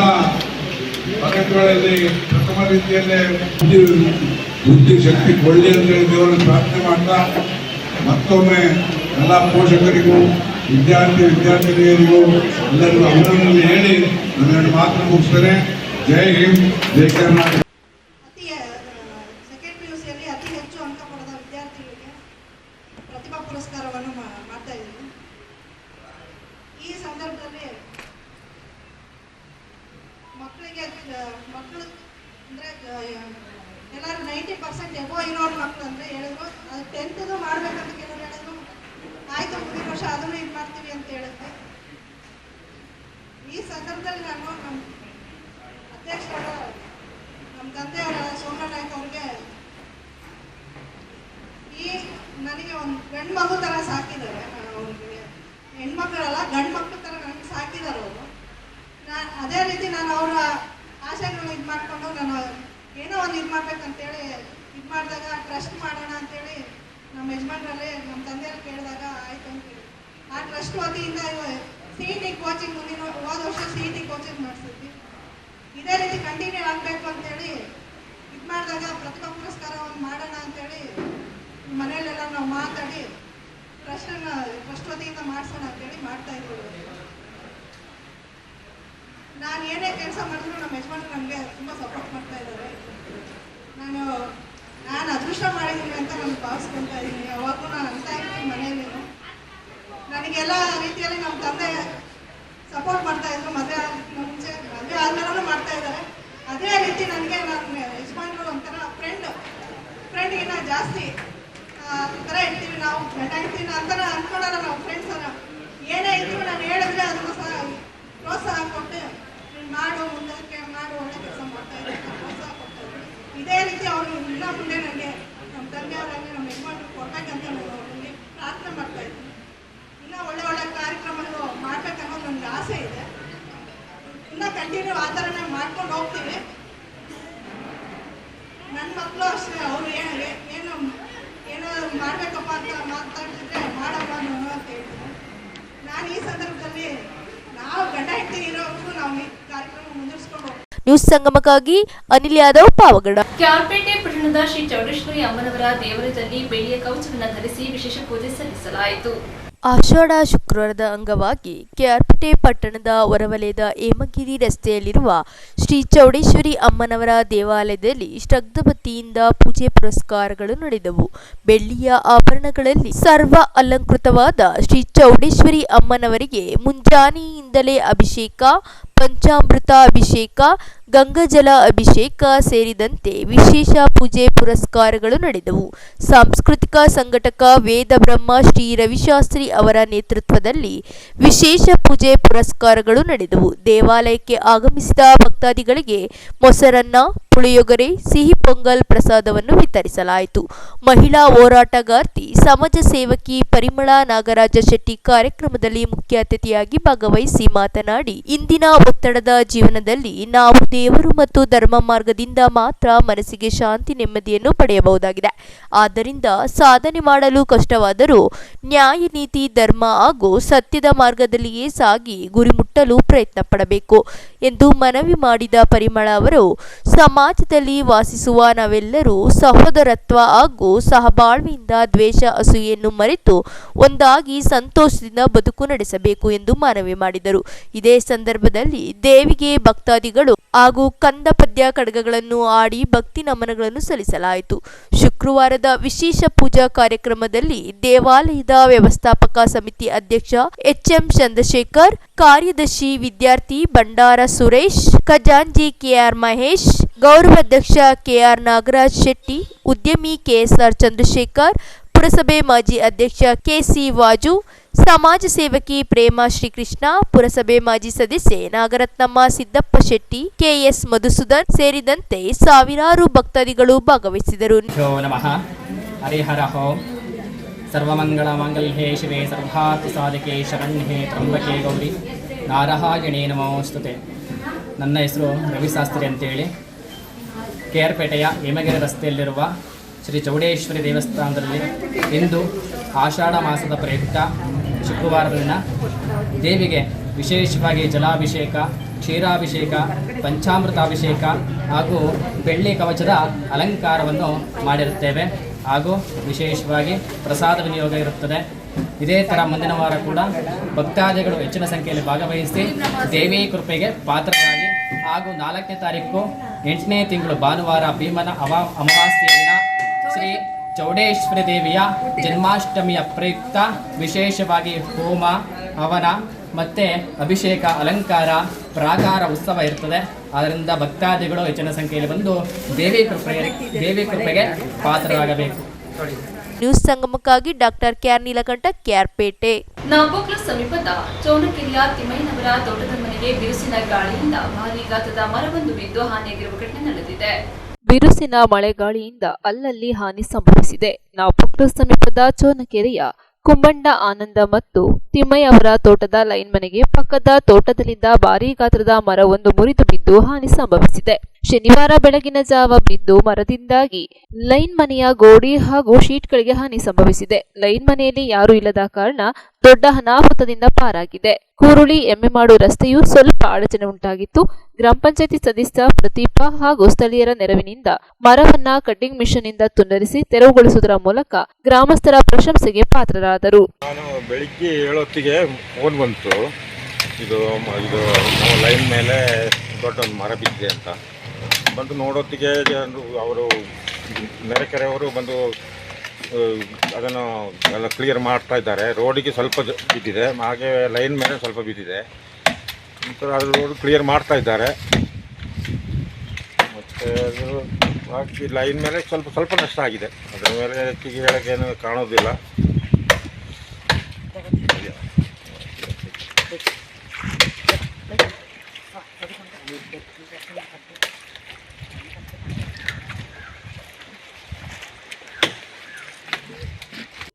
ತರಗತಿಗಳಲ್ಲಿ ಪ್ರಥಮ ರೀತಿಯಲ್ಲೇ ಬುದ್ಧಿ ಶಕ್ತಿ ಕೊಳ್ಳಿ ಅಂತ ಹೇಳಿ ದೇವರನ್ನು ಪ್ರಾರ್ಥನೆ ಮಾಡ್ತಾ, ಮತ್ತೊಮ್ಮೆ ಎಲ್ಲ ಪೋಷಕರಿಗೂ ವಿದ್ಯಾರ್ಥಿನಿಯರಿಗೂ ಎಲ್ಲರಿಗೂ ಅಭಿನಂದನೆ ಹೇಳಿ ನನ್ನೆರಡು ಮಾತನ್ನು ಮುಗಿಸ್ತೇನೆ. ಜೈ ಹಿಂದ್, ಜೈ ಕರ್ನಾಟಕ. ಸೆಕೆಂಡ್ PUCಯಲ್ಲಿ ಅತಿ ಹೆಚ್ಚು ಅಂಕ ಪಡೆದ ವಿದ್ಯಾರ್ಥಿಗಳಿಗೆ ಪ್ರತಿಭಾ ಪುರಸ್ಕಾರವನ್ನು ಮಾಡ್ತಾ ಇದ್ದೀನಿ. ಈ ಸಂದರ್ಭದಲ್ಲಿ ಮಕ್ಕಳು ಅಂದರೆ ಎಲ್ಲರೂ 90% ಎಬೋ ಇರೋರು ಮಕ್ಕಳು ಅಂದರೆ ಹೇಳಿದ್ರು. ಅದು 10th ಮಾಡಬೇಕಂತ ಕೆಲವರು ಹೇಳಿದ್ರು. ಆಯಿತು, ಮುಂದಿನ ವರ್ಷ ಅದನ್ನು ಇದು ಮಾಡ್ತೀವಿ ಅಂತ ಹೇಳಿದ್ವಿ. ಈ ಸಂದರ್ಭದಲ್ಲಿ ನಾನು ನಮ್ಮ ಅಧ್ಯಕ್ಷರಾದ ನಮ್ಮ ತಂದೆಯವರ ಸೋಮಣ್ಣ ನಾಯ್ಕ ಅವ್ರಿಗೆ ನನಗೆ ಒಂದು ಗಂಡು ಮಗು ಥರ ಸಾಕಿದ್ದಾರೆ. ಅವ್ರಿಗೆ ಹೆಣ್ಮಕ್ಳಲ್ಲ, ಗಂಡು ಮಕ್ಕಳ ಥರ ನನಗೆ ಸಾಕಿದ್ದಾರೆ ಅವರು. ಅದೇ ರೀತಿ ನಾನು ಅವರ ಆಶೆಗಳನ್ನ ಇದು ಮಾಡಿಕೊಂಡು ನಾನು ಏನೋ ಒಂದು ಇದು ಮಾಡ್ಬೇಕಂತೇಳಿ ಇದು ಮಾಡಿದಾಗ ಟ್ರಸ್ಟ್ ಮಾಡೋಣ ಅಂತೇಳಿ ನಮ್ಮ ಯಜಮಾನ್ರಲ್ಲಿ ನಮ್ಮ ತಂದೆಯವ್ರು ಕೇಳಿದಾಗ ಆಯಿತು ಅಂತೇಳಿ ಆ ಟ್ರಸ್ಟ್ ವತಿಯಿಂದ CET ಕೋಚಿಂಗ್ ಹೋದ ವರ್ಷ CET ಕೋಚಿಂಗ್ ಮಾಡಿಸಿದ್ವಿ. ಇದೇ ರೀತಿ ಕಂಟಿನ್ಯೂ ಆಗಬೇಕು ಅಂತೇಳಿ ಇದು ಮಾಡಿದಾಗ ಪ್ರತಿಭಾ ಪುರಸ್ಕಾರವನ್ನು ಮಾಡೋಣ ಅಂತೇಳಿ ಮನೆಯಲ್ಲೆಲ್ಲ ನಾವು ಮಾತಾಡಿ ಟ್ರಸ್ಟ್ ವತಿಯಿಂದ ಮಾಡಿಸೋಣ ಅಂತೇಳಿ ಮಾಡ್ತಾ ಇದ್ದೀವಿ. ನಾನು ಏನೇ ಕೆಲಸ ಮಾಡಿದ್ರು ನಮ್ಮ ಯಜಮಾನ್ರು ನನಗೆ ತುಂಬ ಸಪೋರ್ಟ್ ಮಾಡ್ತಾ ಇದ್ದಾರೆ. ನಾನು ಅದೃಷ್ಟ ಮಾಡಿದ್ದೀನಿ ಅಂತ ನಾನು ಭಾವಿಸ್ಕೊಳ್ತಾ ಇದ್ದೀನಿ. ಯಾವಾಗಲೂ ನಾನು ಅಂತ ಇರ್ತೀನಿ ಮನೆಯಲ್ಲಿ. ನನಗೆಲ್ಲ ರೀತಿಯಲ್ಲಿ ನಮ್ಮ ತಂದೆ ಸಪೋರ್ಟ್ ಮಾಡ್ತಾ ಇದ್ರು. ಮದುವೆ ಮುಂಚೆ ಮದುವೆ ಆದ್ಮೇಲೂ ಮಾಡ್ತಾ ಇದ್ದಾರೆ. ಅದೇ ರೀತಿ ನನಗೆ ನನ್ನ ಯಜಮಾನ್ರು ಒಂಥರ ಫ್ರೆಂಡ್ಗಿನ್ನ ಜಾಸ್ತಿ ಥರ ಇರ್ತೀವಿ ನಾವು. ಗಂಡ ಇರ್ತೀವಿ ಅಂತ ಅಂದ್ಕೊಳ್ಳೋಣ ನಾವು ಫ್ರೆಂಡ್ಸ್. ಏನೇ ಇದ್ರು ನಾನು ಹೇಳಿದ್ರೆ ಅದನ್ನು ಸಹ ಪ್ರೋತ್ಸಾಹ ಕೊಟ್ಟು ಮಾಡು, ಮುಂದಕ್ಕೆ ಮಾಡು, ಒಳ್ಳೆ ಕೆಲಸ ಮಾಡ್ತಾ ಇದ್ದಾರೆ, ಪ್ರೋತ್ಸಾಹ ಕೊಡ್ತಾ ಇದ್ದಾರೆ. ಇದೇ ರೀತಿ ಅವರು ಇನ್ನ ಮುಂದೆ ನನಗೆ ನಮ್ಮ ತಂದೆಯವರಾಗಿ ನಮ್ಮ ಯಜಮಾನ್ರು ಕೊಡ್ಬೇಕಂತ ನಾನು ಅವರಲ್ಲಿ ಪ್ರಾರ್ಥನೆ ಮಾಡ್ತಾ ಇದ್ದೀನಿ. ಇನ್ನೂ ಒಳ್ಳೆ ಒಳ್ಳೆ ಕಾರ್ಯಕ್ರಮಗಳು ಮಾಡ್ಬೇಕನ್ನೋದು ನನಗೆ ಆಸೆ ಇದೆ. ಇನ್ನೂ ಕಂಟಿನ್ಯೂ ಆ ಥರನೇ ಮಾಡ್ಕೊಂಡು ಹೋಗ್ತೀವಿ. ನನ್ನ ಮಕ್ಕಳು ಅಷ್ಟೇ, ಅವರು ಏನೋ ಮಾಡಬೇಕಪ್ಪ ಅಂತ ಮಾತಾಡ್ತಿದ್ರೆ ಮಾಡಮ್ಮ ಅಂತ ಹೇಳ್ತೀನಿ. ನಾನು ಈ ಸಂದರ್ಭದಲ್ಲಿ ನಾವು ಗಂಡ ಹೆಂಡತಿ ಇರೋವರೆಗೂ ನಾವು ಈ ಕಾರ್ಯಕ್ರಮ ಮುಂದುವರಿಸ್ಕೊಂಡು ನ್ಯೂಸ್ ಸಂಗಮಕ್ಕಾಗಿ ಅನಿಲ್ ಯಾದವ್, ಪಾವಗಡ. ಕ್ಯಾರ್ಪೇಟೆ ಪಟ್ಟಣದ ಶ್ರೀ ಚೌಡೇಶ್ವರಿ ಅಮ್ಮನವರ ದೇವಾಲಯದಲ್ಲಿ ಬೆಳ್ಳಿಯ ಕವಚವನ್ನು ಧರಿಸಿ ವಿಶೇಷ ಪೂಜೆ ಸಲ್ಲಿಸಲಾಯಿತು. ಆಷಾಢ ಶುಕ್ರವಾರದ ಅಂಗವಾಗಿ ಕೆಆರ್ಪೇಟೆ ಪಟ್ಟಣದ ಹೊರವಲಯದ ಹೇಮಗಿರಿ ರಸ್ತೆಯಲ್ಲಿರುವ ಶ್ರೀ ಚೌಡೇಶ್ವರಿ ಅಮ್ಮನವರ ದೇವಾಲಯದಲ್ಲಿ ಶ್ರದ್ಧಾಭಕ್ತಿಯಿಂದ ಪೂಜೆ ಪುರಸ್ಕಾರಗಳು ನಡೆದವು. ಬೆಳ್ಳಿಯ ಆಭರಣಗಳಲ್ಲಿ ಸರ್ವ ಅಲಂಕೃತವಾದ ಶ್ರೀ ಚೌಡೇಶ್ವರಿ ಅಮ್ಮನವರಿಗೆ ಮುಂಜಾನೆಯಿಂದಲೇ ಅಭಿಷೇಕ, ಪಂಚಾಮೃತ ಅಭಿಷೇಕ, ಗಂಗಾಜಲ ಅಭಿಷೇಕ ಸೇರಿದಂತೆ ವಿಶೇಷ ಪೂಜೆ ಪುರಸ್ಕಾರಗಳು ನಡೆದವು. ಸಾಂಸ್ಕೃತಿಕ ಸಂಘಟಕ ವೇದ ಬ್ರಹ್ಮ ಶ್ರೀ ರವಿಶಾಸ್ತ್ರಿ ಅವರ ನೇತೃತ್ವದಲ್ಲಿ ವಿಶೇಷ ಪೂಜೆ ಪುರಸ್ಕಾರಗಳು ನಡೆದವು. ದೇವಾಲಯಕ್ಕೆ ಆಗಮಿಸಿದ ಭಕ್ತಾದಿಗಳಿಗೆ ಮೊಸರನ್ನ, ಪುಳಿಯೊಗರೆ, ಸಿಹಿ ಪೊಂಗಲ್ ಪ್ರಸಾದವನ್ನು ವಿತರಿಸಲಾಯಿತು. ಮಹಿಳಾ ಹೋರಾಟಗಾರ್ತಿ, ಸಮಾಜ ಸೇವಕಿ ಪರಿಮಳಾ ನಾಗರಾಜ ಶೆಟ್ಟಿ ಕಾರ್ಯಕ್ರಮದಲ್ಲಿ ಮುಖ್ಯ ಅತಿಥಿಯಾಗಿ ಭಾಗವಹಿಸಿ ಮಾತನಾಡಿ, ಇಂದಿನ ಒತ್ತಡದ ಜೀವನದಲ್ಲಿ ನಾವು ದೇವರು ಮತ್ತು ಧರ್ಮ ಮಾರ್ಗದಿಂದ ಮಾತ್ರ ಮನಸ್ಸಿಗೆ ಶಾಂತಿ, ನೆಮ್ಮದಿಯನ್ನು ಪಡೆಯಬಹುದಾಗಿದೆ. ಆದ್ದರಿಂದ ಸಾಧನೆ ಮಾಡಲು ಕಷ್ಟವಾದರೂ ನ್ಯಾಯ, ನೀತಿ, ಧರ್ಮ ಹಾಗೂ ಸತ್ಯದ ಮಾರ್ಗದಲ್ಲಿಯೇ ಸಾಗಿ ಗುರಿ ಮುಟ್ಟಲು ಪ್ರಯತ್ನ ಪಡಬೇಕು ಎಂದು ಮನವಿ ಮಾಡಿದ ಪರಿಮಳಾ ಅವರು, ಸಮಾಜದಲ್ಲಿ ವಾಸಿಸುವ ನಾವೆಲ್ಲರೂ ಸಹೋದರತ್ವ ಹಾಗೂ ಸಹಬಾಳ್ವೆಯಿಂದ ದ್ವೇಷ, ಅಸೂಯೆಯನ್ನು ಮರೆತು ಒಂದಾಗಿ ಸಂತೋಷದಿಂದ ಬದುಕು ನಡೆಸಬೇಕು ಎಂದು ಮನವಿ ಮಾಡಿದರು. ಇದೇ ಸಂದರ್ಭದಲ್ಲಿ ದೇವಿಗೆ ಭಕ್ತಾದಿಗಳು ಹಾಗೂ ಕಂದ ಪದ್ಯ ಖಡ್ಗಗಳನ್ನು ಆಡಿ ಭಕ್ತಿ ನಮನಗಳನ್ನು ಸಲ್ಲಿಸಲಾಯಿತು. ಶುಕ್ರವಾರದ ವಿಶೇಷ ಪೂಜಾ ಕಾರ್ಯಕ್ರಮದಲ್ಲಿ ದೇವಾಲಯದ ವ್ಯವಸ್ಥಾಪಕ ಸಮಿತಿ ಅಧ್ಯಕ್ಷ HM ಚಂದ್ರಶೇಖರ್, ಕಾರ್ಯದರ್ಶಿ ವಿದ್ಯಾರ್ಥಿ ಬಂಡಾರ ಸುರೇಶ್, ಖಜಾಂಜಿ KR ಮಹೇಶ್, ಗೌರವಾಧ್ಯಕ್ಷ KR ನಾಗರಾಜ್ ಶೆಟ್ಟಿ, ಉದ್ಯಮಿ KSR ಚಂದ್ರಶೇಖರ್, ಪುರಸಭೆ ಮಾಜಿ ಅಧ್ಯಕ್ಷ KC ವಾಜು, ಸಮಾಜ ಸೇವಕಿ ಪ್ರೇಮಾ ಶ್ರೀಕೃಷ್ಣ, ಪುರಸಭೆ ಮಾಜಿ ಸದಸ್ಯೆ ನಾಗರತ್ನಮ್ಮ ಸಿದ್ದಪ್ಪ ಶೆಟ್ಟಿ, KS ಮಧುಸೂದನ್ ಸೇರಿದಂತೆ ಸಾವಿರಾರು ಭಕ್ತಾದಿಗಳು ಭಾಗವಹಿಸಿದರು. ನಮಃ ಹರಿಹರ ಓಂ. ಸರ್ವಮಂಗಳ ಮಾಂಗಲ್ಯೆ ಶಿವೆ ಸರ್ವಾರ್ಥ ಸಾಧಕೆ ಶರಣ್ಯೆ ತ್ರ್ಯಂಬಕೆ ಗೌರಿ ನಾರಾಯಣೇ ನಮೋಸ್ತುತೆ. ನನ್ನ ಹೆಸರು ರವಿಶಾಸ್ತ್ರಿ ಅಂತೇಳಿ ಕೆಆರ್ಪೇಟೆಯ ಹೇಮಗಿರಿ ರಸ್ತೆಯಲ್ಲಿರುವ ಶ್ರೀ ಚೌಡೇಶ್ವರಿ ದೇವಸ್ಥಾನದಲ್ಲಿ ಇಂದು ಆಷಾಢ ಮಾಸದ ಪ್ರಯುಕ್ತ ಶುಕ್ರವಾರದ ದಿನ ದೇವಿಗೆ ವಿಶೇಷವಾಗಿ ಜಲಾಭಿಷೇಕ, ಕ್ಷೀರಾಭಿಷೇಕ, ಪಂಚಾಮೃತಾಭಿಷೇಕ ಹಾಗೂ ಬೆಳ್ಳಿ ಕವಚದ ಅಲಂಕಾರವನ್ನು ಮಾಡಿರುತ್ತೇವೆ. ಹಾಗೂ ವಿಶೇಷವಾಗಿ ಪ್ರಸಾದ ವಿನಿಯೋಗ ಇರುತ್ತದೆ. ಇದೇ ಥರ ಮುಂದಿನ ವಾರ ಕೂಡ ಭಕ್ತಾದಿಗಳು ಹೆಚ್ಚಿನ ಸಂಖ್ಯೆಯಲ್ಲಿ ಭಾಗವಹಿಸಿ ದೇವಿ ಕೃಪೆಗೆ ಪಾತ್ರರಾಗಿ ಹಾಗೂ 4ನೇ ತಾರೀಕು 8ನೇ ತಿಂಗಳು ಭಾನುವಾರ ಭೀಮನ ಅಮಾವಾಸ್ಯೆಯ ದಿನ ಶ್ರೀ ಚೌಡೇಶ್ವರಿ ದೇವಿಯ ಜನ್ಮಾಷ್ಟಮಿಯ ಪ್ರಯುಕ್ತ ವಿಶೇಷವಾಗಿ ಹೋಮ ಹವನ ಮತ್ತು ಅಭಿಷೇಕ ಅಲಂಕಾರ ಪ್ರಾಕಾರ ಉತ್ಸವ ಇರ್ತದೆ. ಆದ್ದರಿಂದ ಭಕ್ತಾದಿಗಳು ಹೆಚ್ಚಿನ ಸಂಖ್ಯೆಯಲ್ಲಿ ಬಂದು ದೇವಿ ಕೃಪೆಗೆ ಪಾತ್ರರಾಗಬೇಕು. ನ್ಯೂಸ್ ಸಂಗಮಕ್ಕಾಗಿ ಡಾಕ್ಟರ್ ಕೆಆರ್ ನೀಲಕಂಠ, ಕೆಆರ್ಪೇಟೆ. ನಾಪೋಕ್ಲ ಸಮೀಪದ ಚೌನಕೆರೆಯ ತಿಮ್ಮಯ್ಯನವರ ತೋಟದ ಮನೆಗೆ ಬಿರುಸಿನ ಗಾಳಿಯಿಂದ ಭಾರೀ ಗಾತ್ರದ ಮರವೊಂದು ಬಿದ್ದು ಹಾನಿಯಾಗಿರುವ ಘಟನೆ ನಡೆದಿದೆ. ಬಿರುಸಿನ ಮಳೆಗಾಳಿಯಿಂದ ಅಲ್ಲಲ್ಲಿ ಹಾನಿ ಸಂಭವಿಸಿದೆ. ನಾಪೋಕ್ಲ ಸಮೀಪದ ಚೌನಕೆರೆಯ ಕುಂಬಂಡ ಆನಂದ ಮತ್ತು ತಿಮ್ಮಯ್ಯ ಅವರ ತೋಟದ ಲೈನ್ ಮನೆಗೆ ಪಕ್ಕದ ತೋಟದಲ್ಲಿದ್ದ ಭಾರೀ ಗಾತ್ರದ ಮರವೊಂದು ಮುರಿದು ಬಿದ್ದು ಹಾನಿ ಸಂಭವಿಸಿದೆ. ಶನಿವಾರ ಬೆಳಗಿನ ಜಾವ ಬಿದ್ದು ಮರದಿಂದಾಗಿ ಲೈನ್ ಮನೆಯ ಗೋಡೆ ಹಾಗೂ ಶೀಟ್ಗಳಿಗೆ ಹಾನಿ ಸಂಭವಿಸಿದೆ. ಲೈನ್ ಮನೆಯಲ್ಲಿ ಯಾರೂ ಇಲ್ಲದ ಕಾರಣ ದೊಡ್ಡ ಅನಾಹುತದಿಂದ ಪಾರಾಗಿದೆ. ಕೂರುಳಿ ಎಮ್ಮೆಮಾಡು ರಸ್ತೆಯು ಸ್ವಲ್ಪ ಅಡಚಣೆ ಉಂಟಾಗಿತ್ತು. ಗ್ರಾಮ ಪಂಚಾಯತಿ ಸದಸ್ಯ ಪ್ರದೀಪ ಹಾಗೂ ಸ್ಥಳೀಯರ ನೆರವಿನಿಂದ ಮರವನ್ನ ಕಟ್ಟಿಂಗ್ ಮಿಷನ್ ಇಂದ ತುಂಡರಿಸಿ ತೆರವುಗೊಳಿಸುವುದರ ಮೂಲಕ ಗ್ರಾಮಸ್ಥರ ಪ್ರಶಂಸೆಗೆ ಪಾತ್ರರಾದರು. ನಾನು ಬೆಳಿಗ್ಗೆ 7 ಹೊತ್ತಿಗೆ ಫೋನ್ ಬಂತು, ಇದು ಲೈನ್ ಮೇಲೆ ದೊಡ್ಡ ಒಂದು ಮರ ಬಿದ್ದಿದೆ ಅಂತ. ಬಂದು ನೋಡೋತ್ತಿಗೆ ಅವರು ನೆರೆಕೆರೆಯವರು ಬಂದು ಅದನ್ನು ಎಲ್ಲ ಕ್ಲಿಯರ್ ಮಾಡ್ತಾ ಇದ್ದಾರೆ. ರೋಡಿಗೆ ಸ್ವಲ್ಪ ಬಿದ್ದಿದೆ, ಹಾಗೆ ಲೈನ್ ಮೇಲೆ ಸ್ವಲ್ಪ ಬಿದ್ದಿದೆ. ನಂತರ ಅದು ರೋಡ್ ಕ್ಲಿಯರ್ ಮಾಡ್ತಾ ಇದ್ದಾರೆ. ಮತ್ತು ಅದು ಬಾಕಿ ಲೈನ್ ಮೇಲೆ ಸ್ವಲ್ಪ ನಷ್ಟ ಆಗಿದೆ. ಅದರ ಮೇಲೆ ಹೆಚ್ಚಿಗೆ ಹೇಳೋಕ್ಕೇನು ಕಾಣೋದಿಲ್ಲ.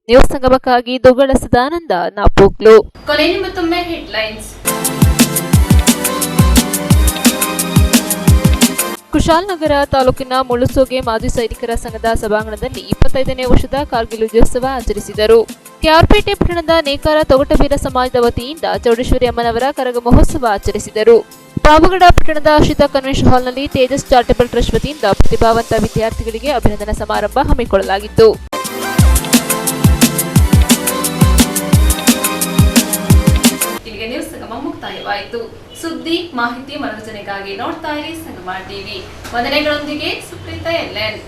ನ್ಯೂಸ್ ಸಂಗಮಕ್ಕಾಗಿ ದುಗ್ಗಳ ಸದಾನಂದ, ನಾಪೋಕ್ಲು. ಕೊನೆಯಲ್ಲಿ ಮತ್ತೊಮ್ಮೆ ಹೆಡ್ಲೈನ್ಸ್. ಕುಶಾಲನಗರ ತಾಲೂಕಿನ ಮುಳುಸೋಗೆ ಮಾಜಿ ಸೈನಿಕರ ಸಂಘದ ಸಭಾಂಗಣದಲ್ಲಿ 25ನೇ ವರ್ಷದ ಕಾರ್ಗಿಲ್ ವಿಜಯೋತ್ಸವ ಆಚರಿಸಿದರು. ಕೆಆರ್ಪೇಟೆ ಪಟ್ಟಣದ ನೇಕಾರ ತೊಗಟಬೀರ ಸಮಾಜದ ವತಿಯಿಂದ ಚೌಡೇಶ್ವರಿ ಅಮ್ಮನವರ ಕರಗ ಮಹೋತ್ಸವ ಆಚರಿಸಿದರು. ಪಾವಗಡ ಪಟ್ಟಣದ ಆಶ್ರಿತ ಕನ್ವೆನ್ಷನ್ ಹಾಲ್ನಲ್ಲಿ ತೇಜಸ್ ಚಾರಿಟಬಲ್ ಟ್ರಸ್ಟ್ ವತಿಯಿಂದ ಪ್ರತಿಭಾವಂತ ವಿದ್ಯಾರ್ಥಿಗಳಿಗೆ ಅಭಿನಂದನಾ ಸಮಾರಂಭ ಹಮ್ಮಿಕೊಳ್ಳಲಾಗಿತ್ತು. ಇಲ್ಲಿಗೆ ನ್ಯೂಸ್ ಸಂಗಮ ಮುಕ್ತಾಯವಾಯಿತು. ಸುದ್ದಿ, ಮಾಹಿತಿ, ಮನರಂಜನೆಗಾಗಿ ನೋಡ್ತಾ ಇರಿ ಸಂಗಮ ಟಿವಿ. ವಂದನೆಗಳೊಂದಿಗೆ ಸುಪ್ರೀತಾ ಎಲ್ಎನ್.